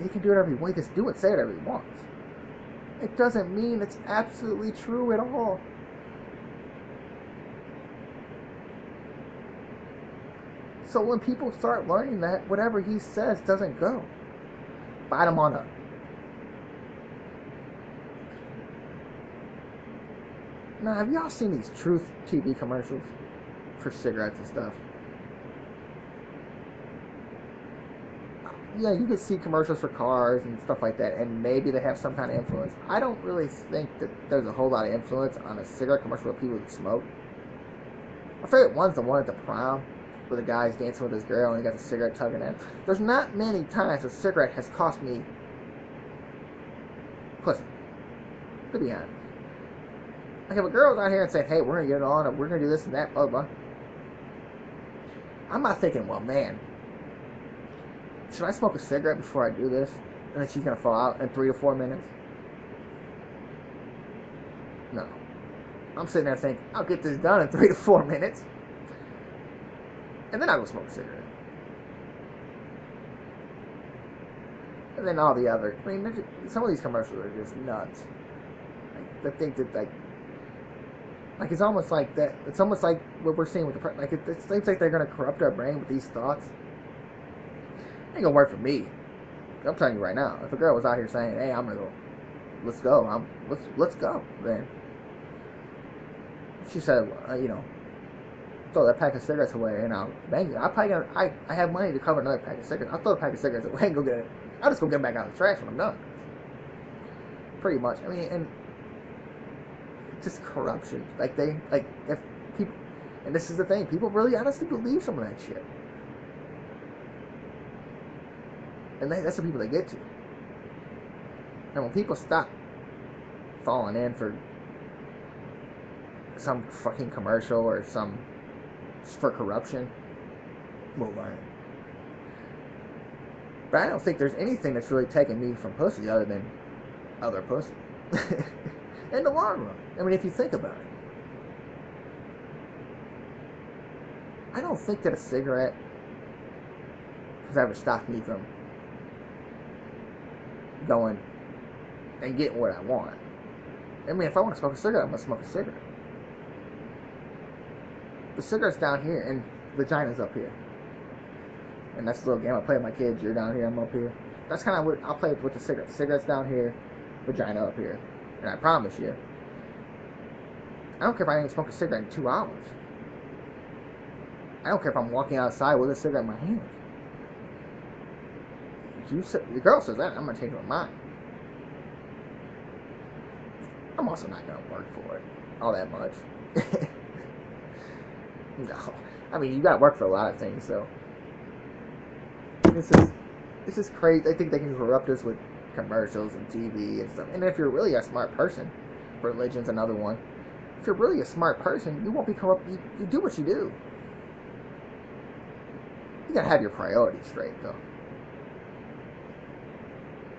Speaker 2: He can do whatever he wants. Just do it, say whatever he wants. It doesn't mean it's absolutely true at all. So when people start learning that, whatever he says doesn't go. Bottom on up. Now, have y'all seen these Truth TV commercials for cigarettes and stuff? Yeah, you can see commercials for cars and stuff like that, and maybe they have some kind of influence. I don't really think that there's a whole lot of influence on a cigarette commercial with people who smoke. My favorite one's the one at the prom, where the guy's dancing with his girl and he got the cigarette tugging in. There's not many times a cigarette has cost me pussy, to be honest. Like if a girl's out here and saying, hey, we're going to get it on, or we're going to do this and that, blah, blah. I'm not thinking, well, man, should I smoke a cigarette before I do this? And then she's going to fall out in 3 to 4 minutes? No. I'm sitting there thinking, I'll get this done in 3 to 4 minutes. And then I'll go smoke a cigarette. And then all the other, I mean, some of these commercials are just nuts. Like, I think that, like it's almost like that. It's almost like what we're seeing with the like. It seems like they're gonna corrupt our brain with these thoughts. It ain't gonna work for me. I'm telling you right now. If a girl was out here saying, "Hey, I'm gonna go, let's go, let's go," then she said, you know, throw that pack of cigarettes away, and I'll bang it. I have money to cover another pack of cigarettes. I'll throw the pack of cigarettes away and go get it. I'll just go get them back out of the trash when I'm done. Pretty much. I mean, and just corruption. Like if people, and this is the thing, people really honestly believe some of that shit, and that's the people they get to. And when people stop falling in for some fucking commercial or some for corruption, we'll learn. But I don't think there's anything that's really taken me from pussy other than other pussy. In the long run. I mean, if you think about it. I don't think that a cigarette has ever stopped me from going and getting what I want. I mean, if I want to smoke a cigarette, I'm going to smoke a cigarette. The cigarette's down here and vagina's up here. And that's a little game I play with my kids. You're down here, I'm up here. That's kind of what I'll play with the cigarette. The cigarette's down here, vagina up here. And I promise you, I don't care if I didn't smoke a cigarette in 2 hours. I don't care if I'm walking outside with a cigarette in my hand. The girl says that, I'm going to change my mind. I'm also not going to work for it all that much. No. I mean, you got to work for a lot of things, so. This is crazy. I think they can corrupt us with commercials and TV and stuff. And if you're really a smart person, religion's another one. If you're really a smart person, you won't be corrupt. You do what you do. You gotta have your priorities straight, though.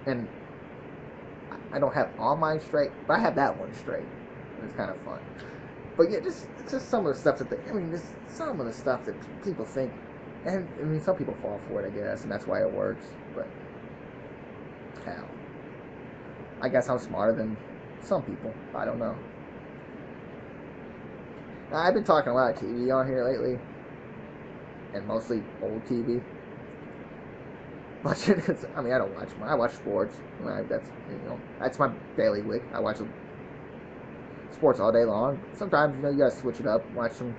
Speaker 2: And I don't have all mine straight, but I have that one straight. It's kind of fun. But yeah, just some of the stuff that just some of the stuff that people think. And, I mean, some people fall for it, I guess, and that's why it works, but hell. I guess I'm smarter than some people. I don't know. Now, I've been talking a lot of TV on here lately, and mostly old TV. But I mean, I don't watch much. I watch sports. That's my daily week. I watch sports all day long. Sometimes, you gotta switch it up, watch some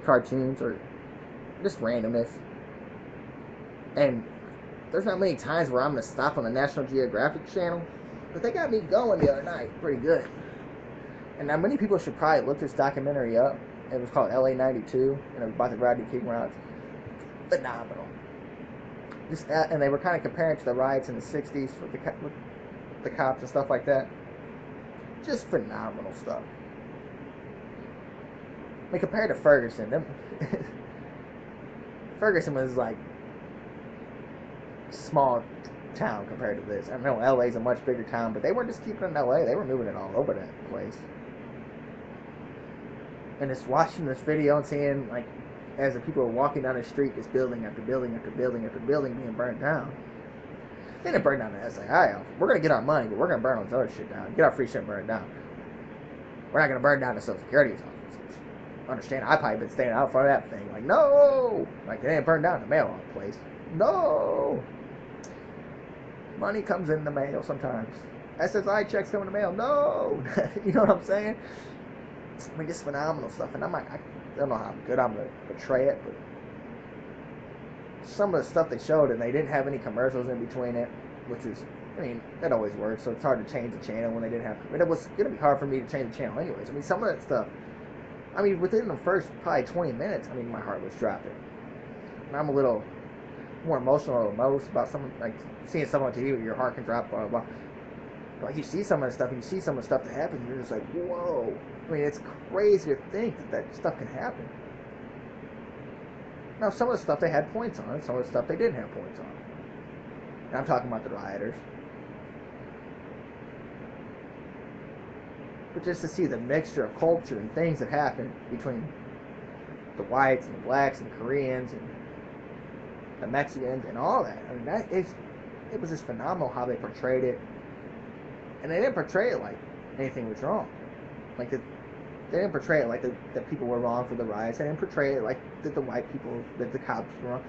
Speaker 2: cartoons or just randomness. And there's not many times where I'm going to stop on the National Geographic channel, but they got me going the other night pretty good. And now many people should probably look this documentary up. It was called LA 92, and it was about the Rodney King riots. Phenomenal. And they were kind of comparing to the riots in the 60s with the cops and stuff like that. Just phenomenal stuff. I mean, compared to Ferguson, Ferguson was like small town compared to this. I know LA's a much bigger town, but they weren't just keeping it in LA. They were moving it all over that place. And just watching this video and seeing, like, as the people were walking down the street, just building after building after building after building being burned down. They didn't burn down the SAI office. We're going to get our money, but we're going to burn all this other shit down. Get our free shit burned down. We're not going to burn down the Social Security offices. Understand, I probably been standing out front of that thing like, no! Like, they didn't burn down the mail place. No! Money comes in the mail sometimes. SSI checks come in the mail. No! You know what I'm saying? I mean, just phenomenal stuff. And I don't know how good I'm going to portray it, but some of the stuff they showed, and they didn't have any commercials in between it, which is, I mean, that always works, so it's hard to change the channel when they didn't have, I mean, it was going to be hard for me to change the channel anyways. I mean, some of that stuff, I mean, within the first probably 20 minutes, I mean, my heart was dropping. And I'm a little more emotional than most about some, like, seeing someone on TV where your heart can drop, blah, blah, blah. Like, you see some of the stuff, and you see some of the stuff that happens, and you're just like, whoa. I mean, it's crazy to think that stuff can happen. Now, some of the stuff they had points on, some of the stuff they didn't have points on. And I'm talking about the rioters. But just to see the mixture of culture and things that happen between the whites and the blacks and the Koreans and the Mexicans and all that. I mean, it was just phenomenal how they portrayed it. And they didn't portray it like anything was wrong. Like, they didn't portray it like that people were wrong for the riots. They didn't portray it like that the white people, that the cops were wrong.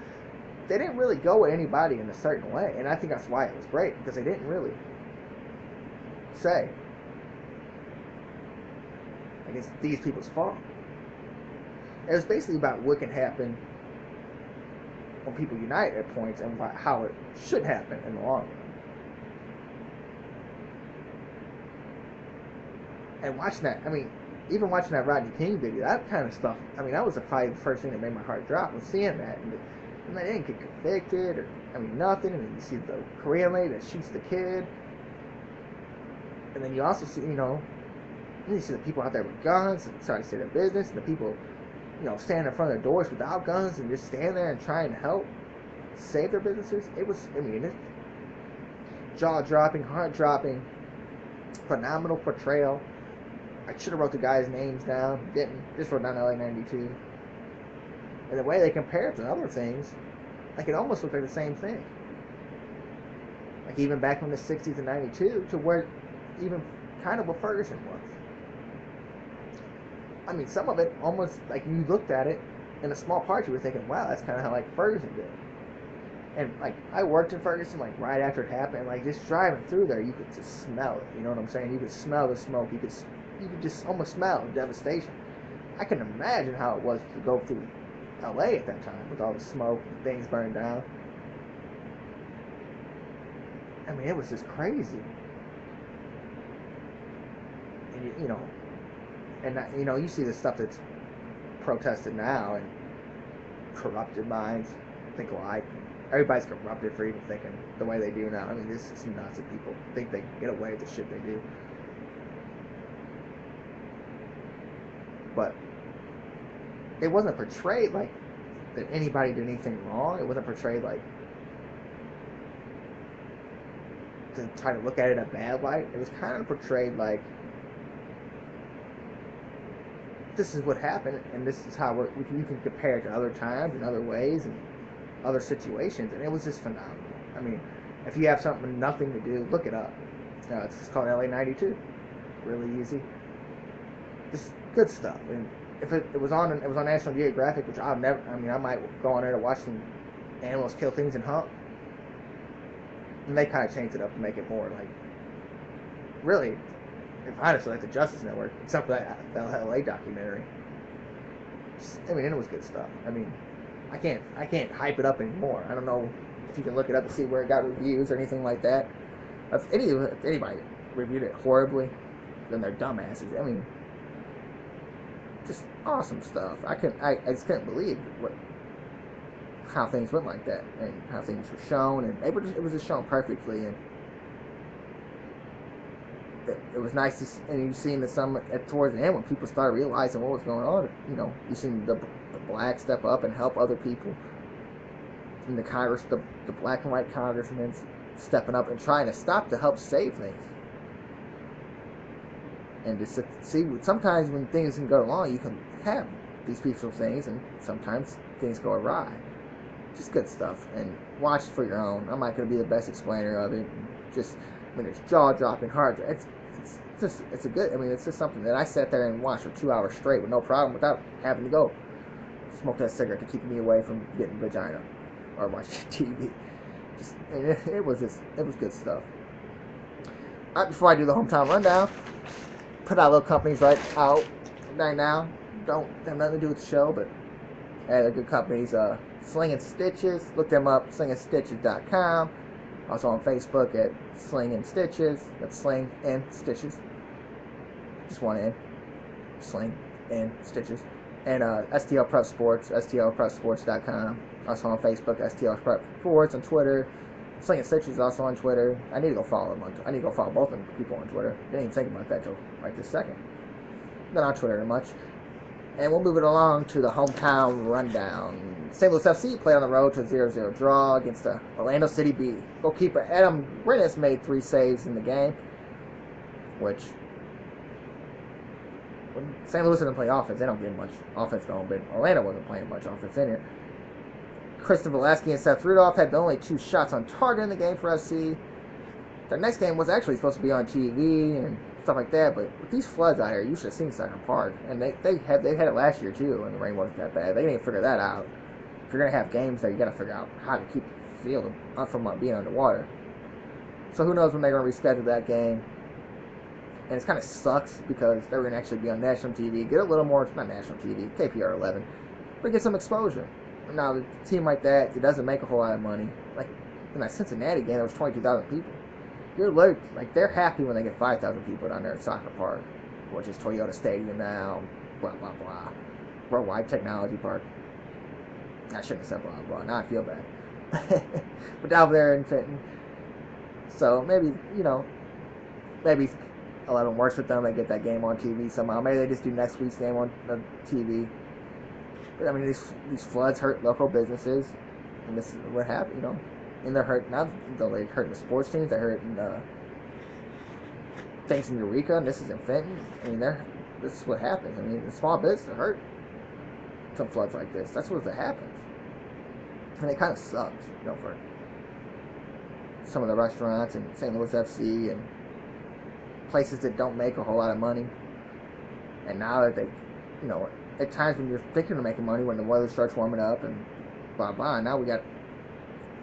Speaker 2: They didn't really go at anybody in a certain way. And I think that's why it was great, because they didn't really say, like, it's these people's fault. It was basically about what can happen when people unite at points and about how it should happen in the long run. And watching that, I mean, even watching that Rodney King video, that kind of stuff, I mean, that was probably the first thing that made my heart drop, was seeing that. And they didn't get convicted, or, I mean, nothing. And then you see the Korean lady that shoots the kid. And then you also see, you see the people out there with guns and trying to stay their business, and the people, standing in front of their doors without guns and just standing there and trying to help save their businesses. It was, I mean, it's jaw-dropping, heart-dropping, phenomenal portrayal. I should have wrote the guys' names down. Didn't. Just wrote down LA 92. And the way they compare it to other things, like, it almost looked like the same thing. Like, even back in the 60s and 92, to where even kind of what Ferguson was. I mean, some of it almost, like, you looked at it, in a small part, you were thinking, wow, that's kind of how, like, Ferguson did. And, like, I worked in Ferguson, like, right after it happened, and, like, just driving through there, you could just smell it. You know what I'm saying? You could smell the smoke. You could just almost smell devastation. I can imagine how it was to go through LA at that time with all the smoke and things burned down. I mean, it was just crazy. And you see the stuff that's protested now, and corrupted minds think alike. Everybody's corrupted for even thinking the way they do now. I mean, this is nuts that people think they can get away with the shit they do. But it wasn't portrayed like that anybody did anything wrong. It wasn't portrayed like to try to look at it in a bad light. It was kind of portrayed like, this is what happened, and this is how you can compare it to other times and other ways and other situations, and it was just phenomenal. I mean, if you have nothing to do, look it up. It's called LA 92. Really easy. Just good stuff. And if it was on National Geographic, which I might go on there to watch some animals kill things and hunt. And they kind of changed it up to make it more like, really, honestly, like the Justice Network, except for that LA documentary. I mean, it was good stuff. I mean, I can't hype it up anymore. I don't know if you can look it up and see where it got reviews or anything like that. If anybody reviewed it horribly, then they're dumbasses. I mean, just awesome stuff. I just couldn't believe how things went like that, and how things were shown, and it was just shown perfectly. And it was nice to see, and you seen towards the end when people started realizing what was going on. You seen the black step up and help other people. And the Congress, the black and white congressmen stepping up and trying to stop to help save things. And just to see, sometimes when things can go wrong, you can have these peaceful things, and sometimes things go awry. Just good stuff, and watch it for your own. I'm not going to be the best explainer of it. Just, I mean, it's jaw-dropping hard. It's just something that I sat there and watched for 2 hours straight with no problem, without having to go smoke that cigarette to keep me away from getting vagina or watching TV. It was good stuff. All right, before I do the hometown rundown, put out little companies right now. Don't have nothing to do with the show, but they're good companies. Sling and Stitches, look them up, slingandstitches.com. Also on Facebook at Sling and Stitches. That's Sling and Stitches. Just one N. Sling and Stitches. And STL Prep Sports, stlprepsports.com. Also on Facebook, STL Prep Sports. On Twitter, Sling and Stitches is also on Twitter. I need to go follow them. I need to go follow both of them people on Twitter. Didn't even think about that till right this second. Not on Twitter much. And we'll move it along to the hometown rundown. St. Louis FC played on the road to a 0-0 draw against the Orlando City B. Goalkeeper Adam Grinnis made 3 saves in the game, which, when St. Louis doesn't play offense, they don't get much offense going, but Orlando wasn't playing much offense in here. Kristen Velasquez and Seth Rudolph had the only 2 shots on target in the game for FC. Their next game was actually supposed to be on TV and stuff like that, but with these floods out here, you should have seen Center Park. And they had it last year too, and the rain wasn't that bad. They didn't figure that out. If you're gonna have games there, you gotta figure out how to keep the field from being underwater. So who knows when they're gonna reschedule that game? And it kind of sucks because they're gonna actually be on national TV, get a little more, not national TV, KPR 11, but get some exposure. Now, a team like that, it doesn't make a whole lot of money. Like in that Cincinnati game, there was 22,000 people. They're happy when they get 5,000 people down there at Soccer Park, which is Toyota Stadium now, blah, blah, blah. Worldwide Technology Park. I shouldn't have said blah, blah. Now I feel bad. But down there in Fenton. So maybe 11 works with them. They get that game on TV somehow. Maybe they just do next week's game on TV. But I mean, these floods hurt local businesses, and this is what happened, And they're hurting, they're hurting the sports teams, they're hurting things in Eureka, and this is in Fenton. I mean, this is what happens. I mean, the small business are hurt from floods like this. That's what happens. And it kind of sucks, for some of the restaurants and St. Louis FC and places that don't make a whole lot of money. And now that they, at times when you're thinking of making money, when the weather starts warming up and blah, blah, now we got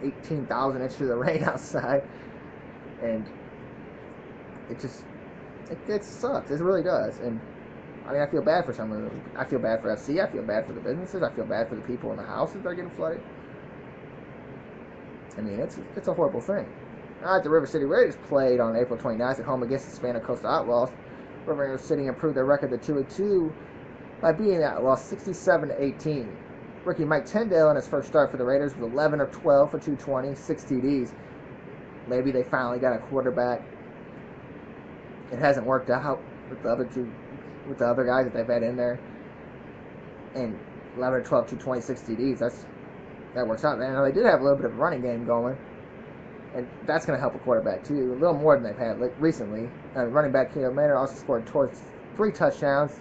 Speaker 2: 18,000 inches of rain outside, and it sucks. It really does. And I mean, I feel bad for some of them. I feel bad for FC. I feel bad for the businesses. I feel bad for the people in the houses that are getting flooded. I mean, it's a horrible thing. All right, the River City Raiders played on April 29th at home against the Hispanic Coastal Outlaws. River City improved their record to 2-2 by beating the Outlaws 67-18. Rookie Mike Tyndale in his first start for the Raiders was 11 of 12 for 220, 6 TDs. Maybe they finally got a quarterback. It hasn't worked out with the other guys that they've had in there. And 11 of 12, 220, 6 TDs. That works out. And they did have a little bit of a running game going, and that's going to help a quarterback too, a little more than they've had recently. Running back Caleb Maynard also scored 3 touchdowns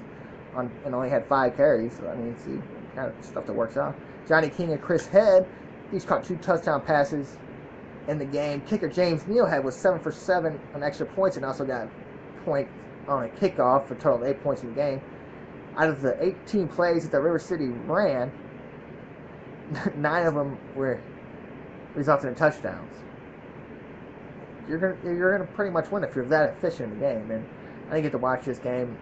Speaker 2: and only had 5 carries. So I mean, it's the kind of stuff that works out. Johnny King and Chris Head each caught 2 touchdown passes in the game. Kicker James Nealhead was 7 for 7 on extra points and also got a point on a kickoff for a total of 8 points in the game. Out of the 18 plays that the River City ran, 9 of them resulted in touchdowns. You're gonna pretty much win if you're that efficient in the game. And I didn't get to watch this game.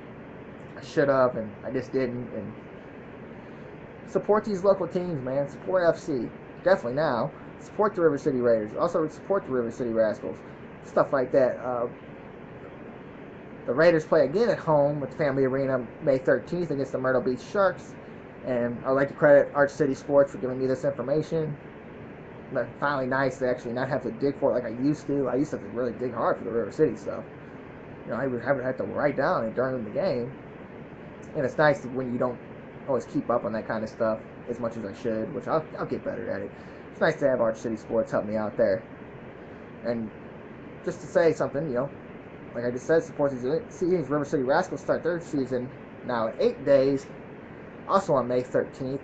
Speaker 2: I should have, and I just didn't. And support these local teams, man. Support FC. Definitely now. Support the River City Raiders. Also support the River City Rascals. Stuff like that. The Raiders play again at home with Family Arena May 13th against the Myrtle Beach Sharks. And I'd like to credit Arch City Sports for giving me this information. But finally nice to actually not have to dig for it like I used to. I used to have to really dig hard for the River City stuff. I would have to write down it during the game. And it's nice when you don't always keep up on that kind of stuff. as much as I should, which I'll get better at it. It's nice to have Arch City Sports help me out there. And just to say something, like I just said, support these teams. River City Rascals start their season now in 8 days, also on May 13th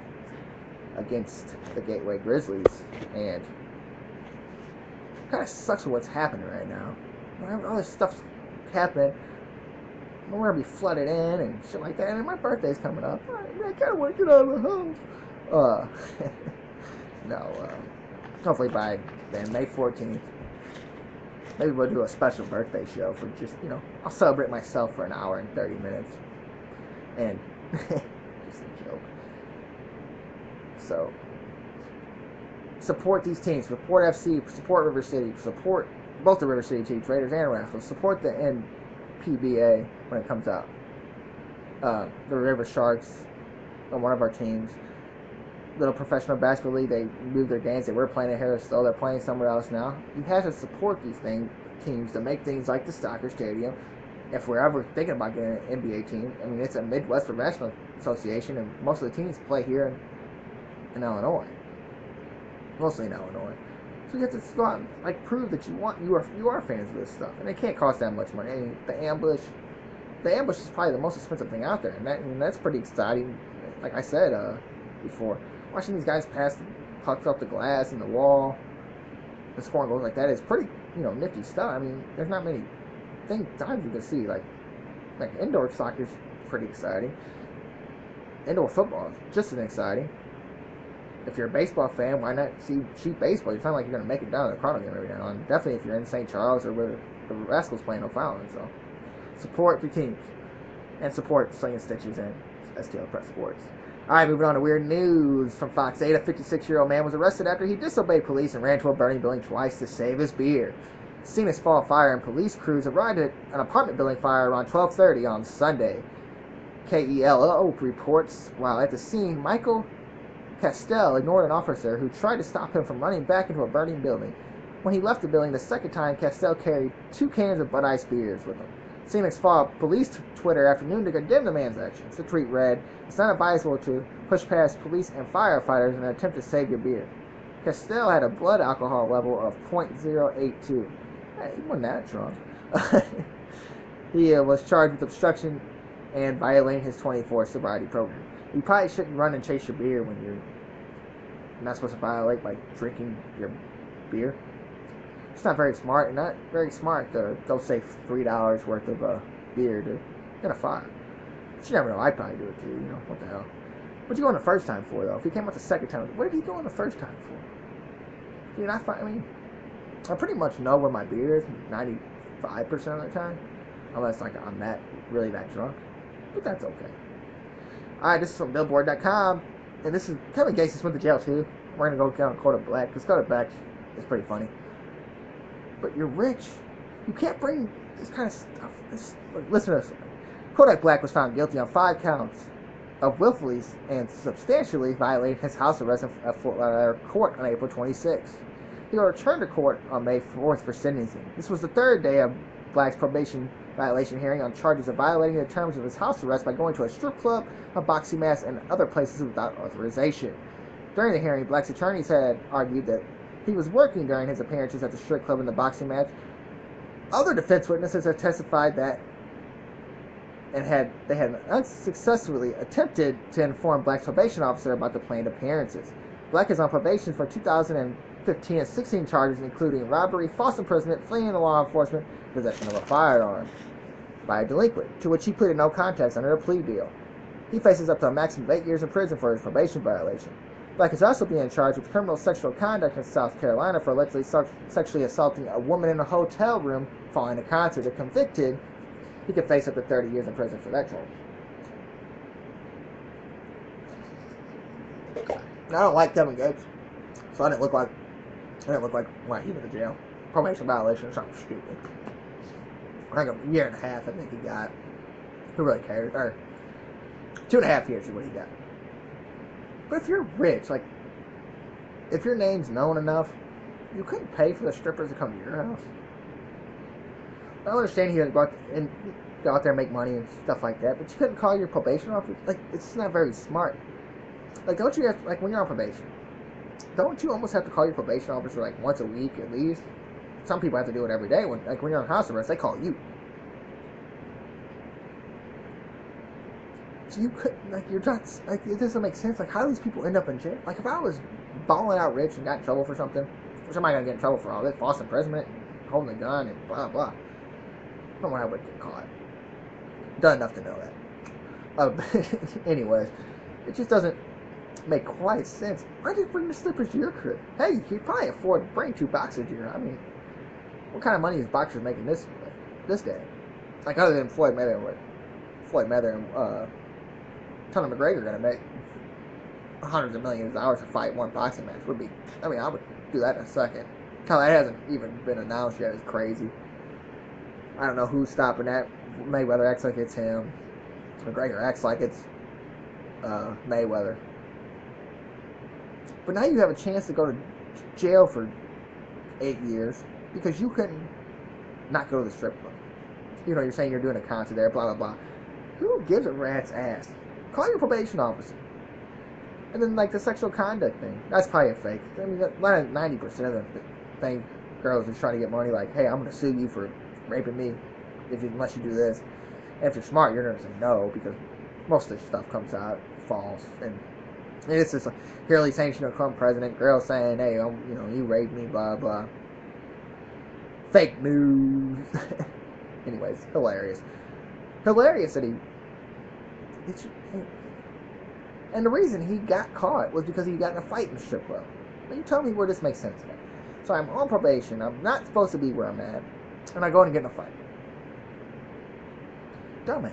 Speaker 2: against the Gateway Grizzlies. And it kind of sucks with what's happening right now. All this stuff's happening. We're going to be flooded in and shit like that. And my birthday's coming up. I kind of want to get out of the house. No, hopefully by then, May 14th, maybe we'll do a special birthday show for just, I'll celebrate myself for an hour and 30 minutes. And, just a joke. So, support these teams. Support FC, support River City, support both the River City teams, Raiders and Rascals. Support the NPBA when it comes out. The River Sharks are one of our teams. Little professional basketball league, they moved their games. They were playing at Harris Stowe. They're playing somewhere else now. You have to support these teams to make things like the Soccer Stadium. If we're ever thinking about getting an NBA team, I mean, it's a Midwest Professional Association, and most of the teams play here in Illinois. Mostly in Illinois. So you have to go out and prove that you are fans of this stuff, and it can't cost that much money. I mean, the ambush is probably the most expensive thing out there, and that's pretty exciting. Like I said before, watching these guys pass the pucks off the glass and the wall, and scoring goals like that is pretty nifty stuff. I mean, there's not many times you can see like indoor soccer's pretty exciting. Indoor football is just as exciting. If you're a baseball fan, why not see cheap baseball? It's not like you're going to make it down to the Cardinal game every now and then. Definitely if you're in St. Charles or where the Rascals playing O'Fallon. So support your teams and support Slinging Stitches and STL Press Sports. All right, moving on to weird news from Fox 8. A 56-year-old man was arrested after he disobeyed police and ran to a burning building twice to save his beer. Seen as fall fire, and police crews arrived at an apartment building fire around 12:30 on Sunday. KELO reports while at the scene, Michael Castell ignored an officer who tried to stop him from running back into a burning building. When he left the building the second time, Castell carried 2 cans of Bud Ice beers with him. Phoenix Fall Police Twitter afternoon to condemn the man's actions. The tweet read, "It's not advisable to push past police and firefighters in an attempt to save your beer." Castell had a blood alcohol level of .082. Hey, he wasn't that drunk. He was charged with obstruction and violating his 24 sobriety program. You probably shouldn't run and chase your beer when you're not supposed to violate by drinking your beer. It's not very smart, and not very smart to go save $3 worth of beer to get a fire. But you never know. I'd probably do it too. What the hell? What'd you go on the first time for, though? If he came out the second time, what did he go on the first time for? Dude, I pretty much know where my beer is 95% of the time, unless I'm really that drunk. But that's okay. All right, this is from Billboard.com, and this is Kevin Gates went to jail too. We're gonna go down Kodak Black because Kodak Black is pretty funny. But you're rich. You can't bring this kind of stuff. Listen to this. Kodak Black was found guilty on 5 counts of willfully and substantially violating his house arrest at Fort Lauderdale court on April 26th. He will return to court on May 4th for sentencing. This was the 3rd day of Black's probation violation hearing on charges of violating the terms of his house arrest by going to a strip club, a boxing match, and other places without authorization. During the hearing, Black's attorneys had argued that he was working during his appearances at the strip club and the boxing match. Other defense witnesses have testified that they had unsuccessfully attempted to inform Black's probation officer about the planned appearances. Black is on probation for 2015 and 16 charges, including robbery, false imprisonment, fleeing the law enforcement, possession of a firearm by a delinquent, to which he pleaded no contest under a plea deal. He faces up to a maximum of 8 years in prison for his probation violation. Black is also being charged with criminal sexual conduct in South Carolina for allegedly sexually assaulting a woman in a hotel room following a concert. If convicted, he could face up to 30 years in prison for that charge. Now, I don't like Kevin Gates, so I didn't look like why he went to jail. Probation violation or something stupid. Like a year and a half, I think he got. Who really cares? Or 2.5 years is what he got. But if you're rich, if your name's known enough, you couldn't pay for the strippers to come to your house. I understand he had to go out there and make money and stuff like that, but you couldn't call your probation officer. It's not very smart. Like, don't you have, like, when you're on probation, don't you almost have to call your probation officer, like, once a week at least? Some people have to do it every day. When you're on house arrest, they call you. So you couldn't, like, you're not, like, it doesn't make sense. Like, how do these people end up in jail? Like, if I was balling out rich and got in trouble for something, which am I gonna get in trouble for all this? False imprisonment, holding a gun, and blah, blah. No one I would get caught. Done enough to know that. Anyways, it just doesn't make quite sense. Why did you bring the slippers to your crib? Hey, you could probably afford to bring 2 boxers here. I mean, what kind of money is boxers making this day? Like, other than Floyd Mayweather and Conor McGregor gonna make hundreds of millions of dollars to fight one boxing match. Would be, I mean, I would do that in a second. Hell, that hasn't even been announced yet. It's crazy. I don't know who's stopping that. Mayweather acts like it's him. McGregor acts like it's Mayweather. But now you have a chance to go to jail for 8 years because you couldn't not go to the strip club. You know, you're saying you're doing a concert there, blah, blah, blah. Who gives a rat's ass? Call your probation officer. And then, like, the sexual conduct thing. That's probably a fake. I mean, 90% of the thing, girls is trying to get money. Like, hey, I'm going to sue you for raping me unless you do this. And if you're smart, you're going to say no because most of this stuff comes out false. And it's just like, Hillary saying she's going to become president. Girl saying, hey, you raped me, blah, blah. Fake news. Anyways, hilarious. Hilarious that and the reason he got caught was because he got in a fight in the strip club. Now you tell me where this makes sense to me. So I'm on probation. I'm not supposed to be where I'm at. And I go and get in a fight. Dumbass.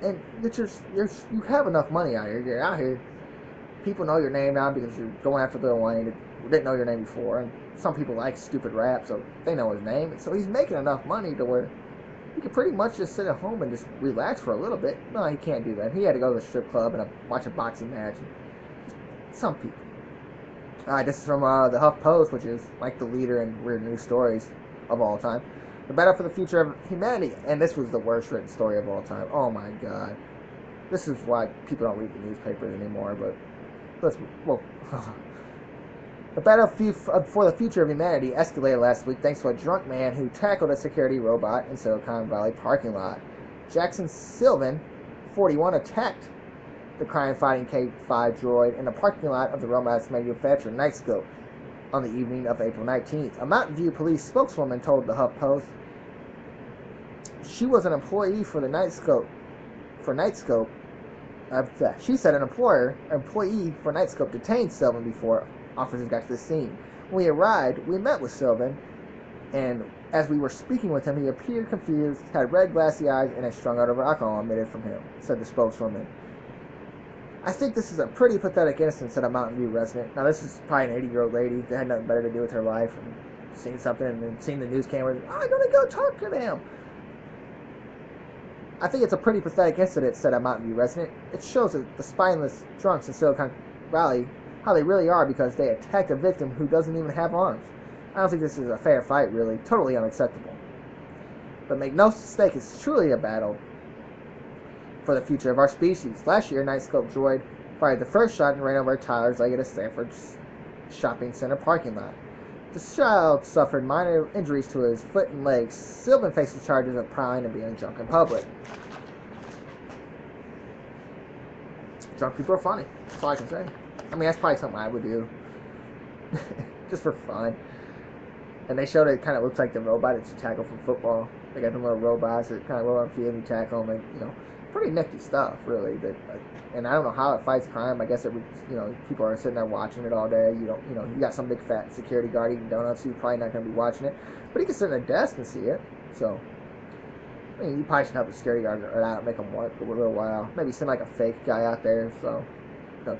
Speaker 2: And you have enough money out here. You're out here. People know your name now because you're going after Lil Wayne. They didn't know your name before. And some people like stupid rap, so they know his name. So he's making enough money to where he could pretty much just sit at home and just relax for a little bit. No, he can't do that. He had to go to the strip club and watch a boxing match. Some people. Alright, this is from the HuffPost, which is like the leader in weird news stories of all time. The battle for the future of humanity. And this was the worst written story of all time. Oh my god. This is why people don't read the newspapers anymore, but the battle for the future of humanity escalated last week thanks to a drunk man who tackled a security robot in Silicon Valley parking lot. Jackson Sylvan, 41, attacked the crime-fighting K5 droid in the parking lot of the robot's manufacturer Nightscope on the evening of April 19th. A Mountain View police spokeswoman told the HuffPost she was an employee for the Nightscope. She said an employee for Nightscope detained Sylvan before officers got to the scene. When we arrived, we met with Sylvan, and as we were speaking with him, he appeared confused, had red glassy eyes, and a strong odor of alcohol emitted from him, said the spokeswoman. I think this is a pretty pathetic incident, said a Mountain View resident. Now, this is probably an 80-year-old lady that had nothing better to do with her life, and seen something, and then seen the news cameras. I'm going to go talk to them. I think it's a pretty pathetic incident, said a Mountain View resident. It shows that the spineless drunks in Silicon Valley how they really are because they attacked a victim who doesn't even have arms. I don't think this is a fair fight, really. Totally unacceptable. But make no mistake, it's truly a battle for the future of our species. Last year, Nightscope droid fired the first shot and ran over Tyler's leg at a Stanford's shopping center parking lot. The child suffered minor injuries to his foot and legs. Sylvan faces charges of prowling and being drunk in public. Drunk people are funny. That's all I can say. I mean, that's probably something I would do. Just for fun. And they showed it kind of looks like the robot that you tackle from football. They got them little robots that kind of roll up to you and you tackle them. And, pretty nifty stuff, really. And I don't know how it fights crime. I guess it would, people are sitting there watching it all day. You got some big fat security guard eating donuts, so you're probably not going to be watching it. But you can sit at a desk and see it. So, I mean, you probably should help the security guard or not make them work for a little while. Maybe send like a fake guy out there, so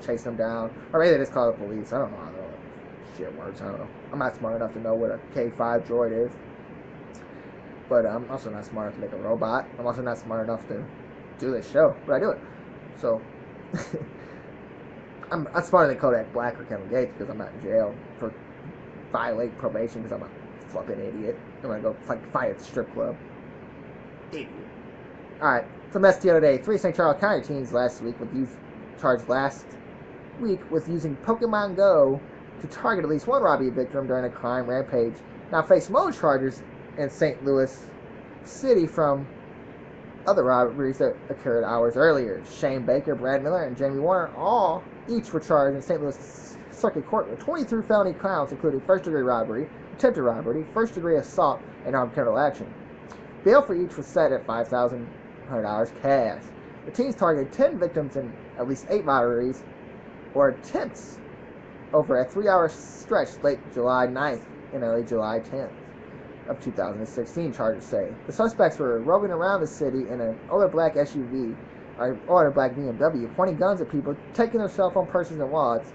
Speaker 2: chase them down. Or maybe they just call the police. I don't know how that shit works. I don't know. I'm not smart enough to know what a K5 droid is. But I'm also not smart enough to make a robot. I'm also not smart enough to do this show, but I do it. So, I'm smarter than Kodak Black or Kevin Gates because I'm not in jail for violating probation because I'm a fucking idiot. I'm gonna go fight at the strip club. Idiot. Alright, Some STL today. 3 St. Charles County teens charged last week with using Pokemon Go to target at least one robbery victim during a crime rampage. Now face more charges in St. Louis City from other robberies that occurred hours earlier. Shane Baker, Brad Miller, and Jamie Warner each were charged in St. Louis Circuit Court with 23 felony counts, including first-degree robbery, attempted robbery, first-degree assault, and armed criminal action. Bail for each was set at $5,100 cash. The teens targeted 10 victims in at least 8 robberies or attempts over a 3-hour stretch late July 9th and early July 10th of 2016, charges say. The suspects were roving around the city in an older black SUV or older black BMW, pointing guns at people, taking their cell phone, purses, and wallets.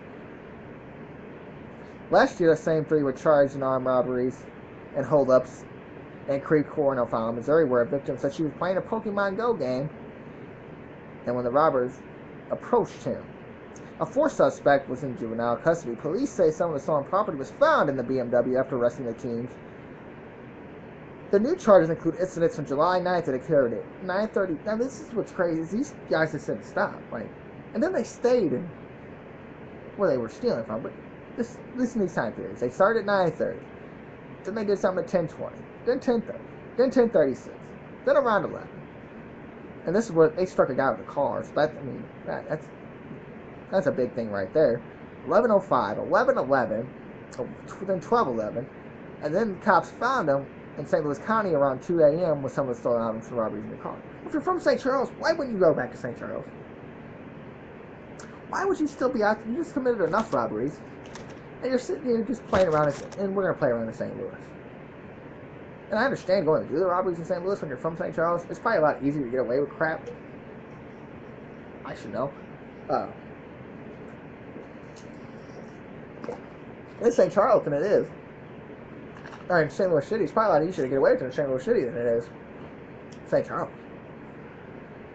Speaker 2: Last year, the same 3 were charged in armed robberies and holdups in Creve Coeur, Missouri, where a victim said she was playing a Pokemon Go game, and when the robbers approached him. A 4th suspect was in juvenile custody. Police say some of the stolen property was found in the BMW after arresting the teens. The new charges include incidents from July 9th that occurred at 9:30. Now this is what's crazy. These guys just said stop, and then they stayed in where they were stealing from. But listen to these time periods. They started at 9:30, then they did something at 10:20, then 10:30, then 10:36, then around 11. And this is where they struck a guy with a car. So that's a big thing right there. 11:05, 11:11, then 12:11, and then cops found him in St. Louis County around 2 a.m. with some of the stolen items and robberies in the car. If you're from St. Charles, why wouldn't you go back to St. Charles? Why would you still be out there? You just committed enough robberies, and you're sitting here just playing around, and we're going to play around in St. Louis. And I understand going to do the robberies in St. Louis when you're from St. Charles. It's probably a lot easier to get away with crap. I should know. In St. Charles than it is. Or in St. Louis City, it's probably a lot easier to get away with in St. Louis City than it is St. Charles.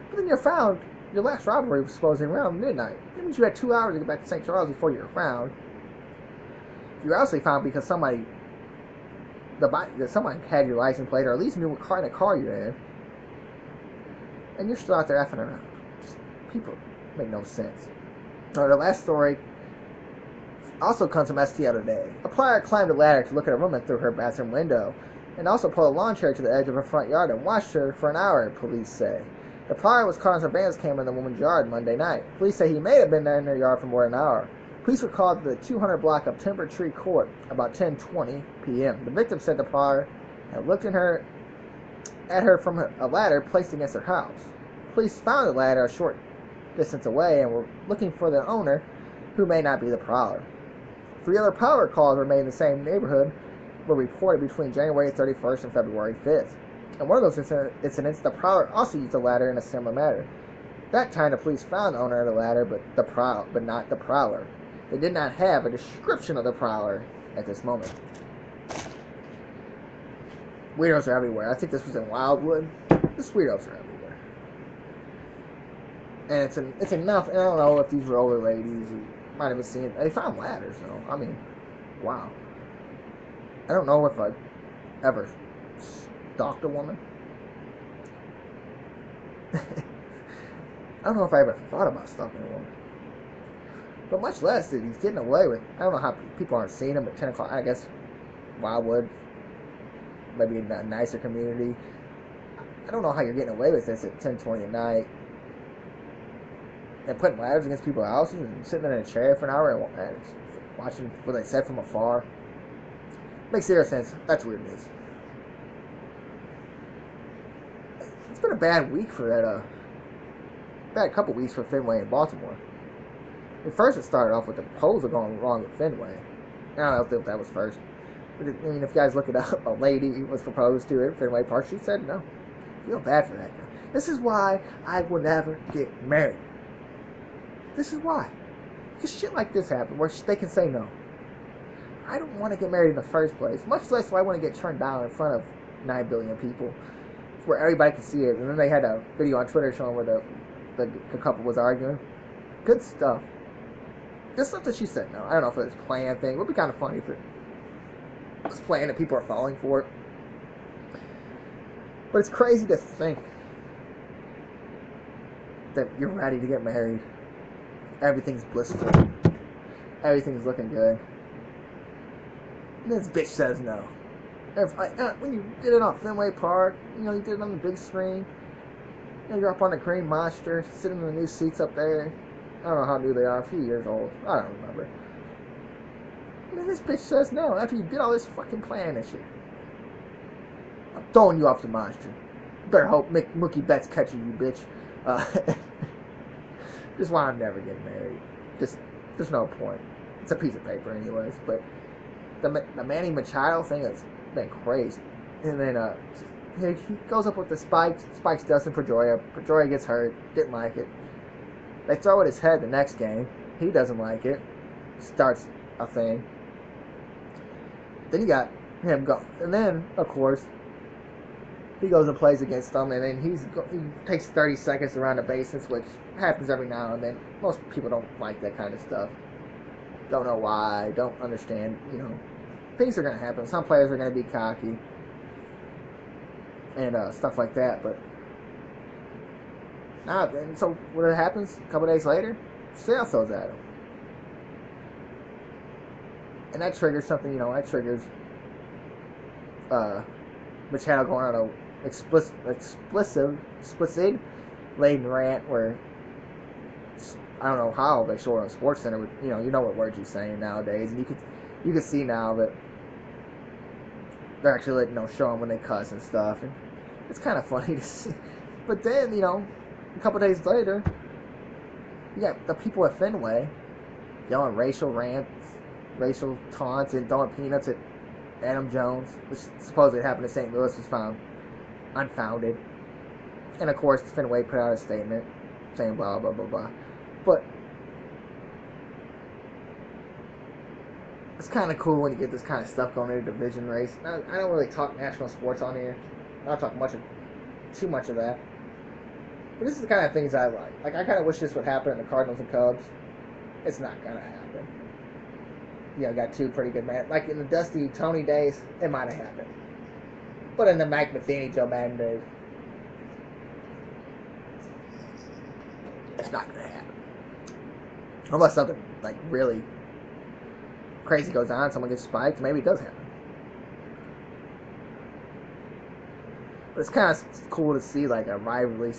Speaker 2: But then you're found, your last robbery was supposedly around midnight. That means you had 2 hours to get back to St. Charles before you were found. You were obviously found because somebody had your license plate, or at least knew what kind of car you're in. And you're still out there effing around. People make no sense. Alright, the last story also comes from STL today. A plier climbed a ladder to look at a woman through her bathroom window, and also pulled a lawn chair to the edge of her front yard and watched her for an hour, police say. The plier was caught on surveillance camera in the woman's yard Monday night. Police say he may have been there in her yard for more than an hour. Police were called to the 200 block of Timber Tree Court about 10:20 p.m. The victim said the plier had looked at her from a ladder placed against her house. Police found the ladder a short distance away and were looking for the owner, who may not be the prowler. 3 other prowler calls were made in the same neighborhood, were reported between January 31st and February 5th. In one of those incidents, the prowler also used the ladder in a similar manner. That time, the police found the owner of the ladder, but not the prowler. They did not have a description of the prowler at this moment. Weirdos are everywhere. I think this was in Wildwood. Just weirdos are everywhere. And it's enough. And I don't know if these were older ladies who might have seen it. They found ladders, though. I mean, wow. I don't know if I ever stalked a woman. I don't know if I ever thought about stalking a woman. But much less that he's getting away with. I don't know how people aren't seeing him at 10 o'clock. I guess Wildwood, maybe a nicer community. I don't know how you're getting away with this at 10:20 at night. And putting ladders against people's houses and sitting in a chair for an hour and watching what they said from afar. Makes zero sense. That's weird news. It's been a bad week for that, bad couple weeks for Fenway in Baltimore. At first it started off with the proposal going wrong at Fenway. I don't know if that was first. But if you guys look it up, a lady was proposed to at Fenway Park. She said no. I feel bad for that guy. This is why I will never get married. This is why. Because shit like this happens where they can say no. I don't want to get married in the first place. Much less do I want to get turned down in front of 9 billion people where everybody can see it. And then they had a video on Twitter showing where the couple was arguing. Good stuff. Just stuff that she said no. I don't know if it was a planned thing. It would be kind of funny if it was planned and people are falling for it. But it's crazy to think that you're ready to get married. Everything's blissful. Everything's looking good. And this bitch says no. When you did it on Fenway Park, you did it on the big screen. You're up on the green monster, sitting in the new seats up there. I don't know how new they are, a few years old. I don't remember. And then this bitch says no after you did all this fucking planning and shit. I'm throwing you off the monster. You better hope Mookie Betts catches you, bitch. Just why I'm never getting married. There's no point. It's a piece of paper anyways. But the Manny Machado thing has been crazy. And then he goes up with the spikes. Spikes Dustin Pedroia. Pedroia gets hurt. Didn't like it. They throw at his head the next game. He doesn't like it. Starts a thing. Then you got him go. And then, of course, he goes and plays against them. And then he takes 30 seconds around the bases, which happens every now and then. Most people don't like that kind of stuff. Don't know why. Don't understand. Things are going to happen. Some players are going to be cocky. And stuff like that. But and so what happens a couple days later? Sale throws at him. And that triggers something, that triggers Machado going on a explicit laden rant where I don't know how they show it on SportsCenter, but you know what words he's saying nowadays, and you can see now that they're actually showing when they cuss and stuff, and it's kind of funny to see. But then a couple days later, you got the people at Fenway yelling racial rants, racial taunts, and throwing peanuts at Adam Jones, which supposedly happened in St. Louis, was found unfounded. And of course, Fenway put out a statement saying blah, blah, blah, blah. But it's kind of cool when you get this kind of stuff going in a division race. I don't really talk national sports on here. I don't talk too much of that. But this is the kind of things I like. Like, I kind of wish this would happen in the Cardinals and Cubs. It's not going to happen. Got two pretty good men. Like in the Dusty Tony days, it might have happened. But in the Mike Matheny, Joe Madden days, it's not going to happen. Unless something like really crazy goes on, someone gets spiked, maybe it does happen. But it's kind of cool to see like a rivalry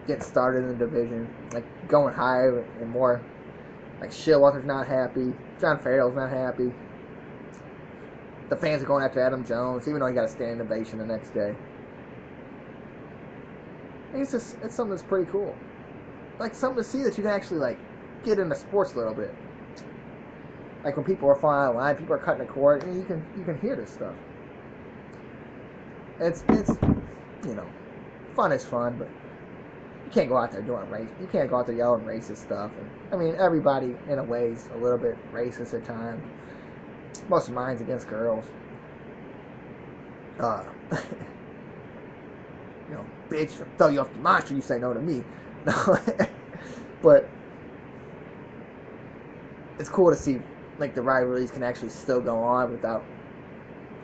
Speaker 2: get started in the division, like going high and more. Like Showalter's not happy, John Farrell's not happy. The fans are going after Adam Jones, even though he got a standing ovation the next day. It's something that's pretty cool. Like something to see that you can actually like get into sports a little bit. Like when people are falling out of line, people are cutting the cord, and you can hear this stuff. It's fun is fun, but you can't go out there doing race. You can't go out there yelling racist stuff. And, I mean, everybody in a way is a little bit racist at times. Most of mine's against girls. Bitch, throw you off the monster. You say no to me. No, but it's cool to see like the rivalries can actually still go on without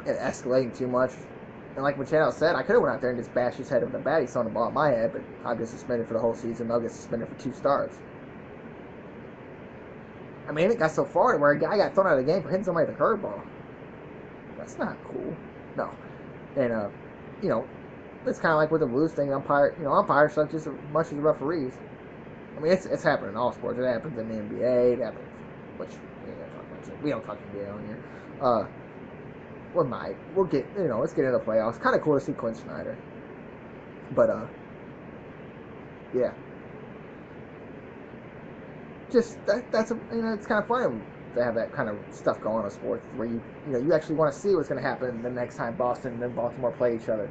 Speaker 2: it escalating too much. And like Machado said, I could have went out there and just bashed his head with a bat. He's throwing the ball at my head, but I'll get suspended for the whole season. They'll get suspended for 2 starts. I mean, it got so far to where a guy got thrown out of the game for hitting somebody with a curveball. That's not cool. No. And, it's kind of like with the Blues thing. Umpires suck just as much as the referees. I mean, it's happening in all sports. It happens in the NBA. It happens, which we don't talk NBA on here. We'll get, let's get into the playoffs. Kind of cool to see Quinn Snyder. But, yeah. Just, that's it's kind of fun to have that kind of stuff going on in sports where you actually want to see what's going to happen the next time Boston and then Baltimore play each other.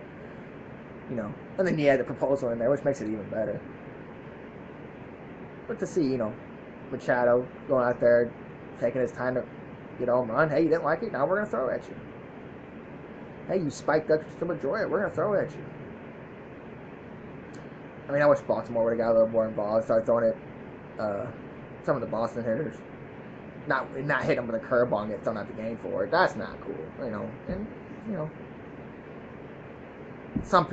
Speaker 2: And then you add the proposal in there, which makes it even better. But to see, Machado going out there, taking his time to get a home run. Hey, you didn't like it? Now we're going to throw at you. Hey, you spiked up to Pedroia. We're going to throw at you. I mean, I wish Baltimore would have got a little more involved. Started throwing it some of the Boston hitters. Not hit them with a curveball and get thrown out the game for it. That's not cool, And, some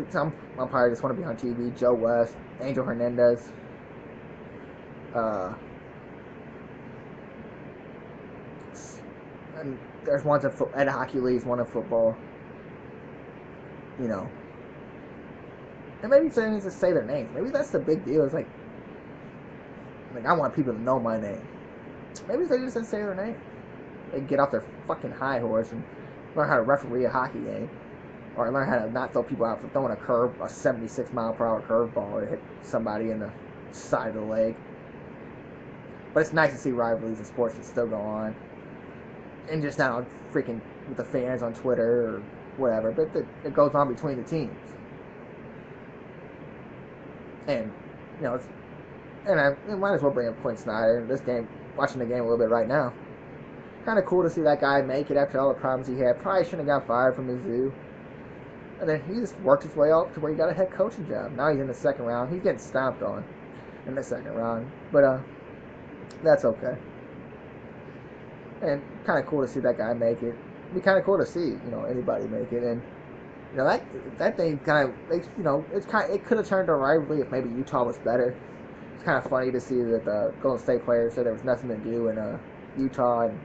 Speaker 2: umpires just want to be on TV. Joe West, Angel Hernandez. Uh, and there's ones in hockey leagues, one in football. You know, and maybe they need to say their names. Maybe that's the big deal. It's like I want people to know my name. Maybe they just didn't say their name. They get off their fucking high horse and learn how to referee a hockey game, or learn how to not throw people out for throwing a 76-mile-per-hour curveball to hit somebody in the side of the leg. But it's nice to see rivalries in sports that still go on, and just not on freaking with the fans on Twitter or whatever. But it goes on between the teams, and you know, and I might as well bring up Quinn Snyder. This game, watching the game a little bit right now. Kind of cool to see that guy make it after all the problems he had. Probably shouldn't have got fired from Mizzou. And then he just worked his way up to where he got a head coaching job. Now he's in the second round. He's getting stomped on in the second round. But that's okay. And kind of cool to see that guy make it. It'd be kind of cool to see, anybody make it. And that thing kind of, it could have turned to a rivalry if maybe Utah was better. It's kind of funny to see that the Golden State players said there was nothing to do in Utah, and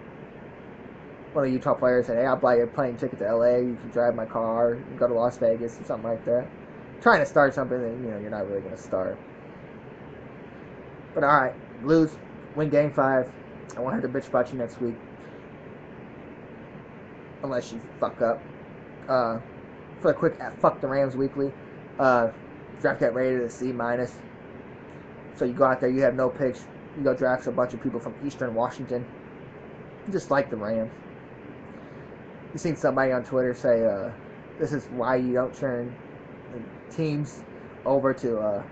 Speaker 2: one of the Utah players said, "Hey, I'll buy you a plane ticket to LA. You can drive my car. You can go to Las Vegas," or something like that. Trying to start something that you're not really going to start. But all right, Blues win Game 5. I won't have to bitch about you next week, unless you fuck up. For a quick fuck the Rams weekly, draft that rated at C-. So you go out there, you have no picks. You go draft a bunch of people from Eastern Washington, just like the Rams. You seen somebody on Twitter say, this is why you don't turn teams over to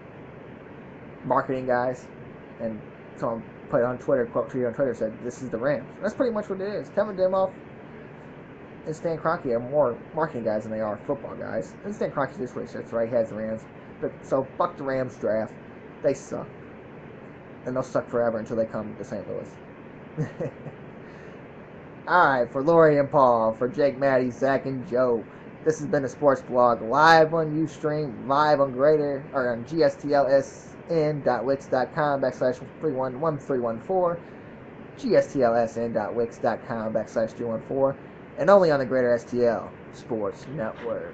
Speaker 2: marketing guys. And someone put it on Twitter, quote tweeted on Twitter, said, "This is the Rams." That's pretty much what it is. Kevin Dimoff and Stan Kroenke are more marketing guys than they are football guys. And Stan Kroenke just research, right? He has the Rams. But so fuck the Rams draft. They suck. And they'll suck forever until they come to St. Louis. Alright, for Lori and Paul, for Jake, Maddie, Zach, and Joe, this has been the Sports Blog, live on Ustream, live on gstlsn.wix.com/314, gstlsn.wix.com/314, and only on the Greater STL Sports Network.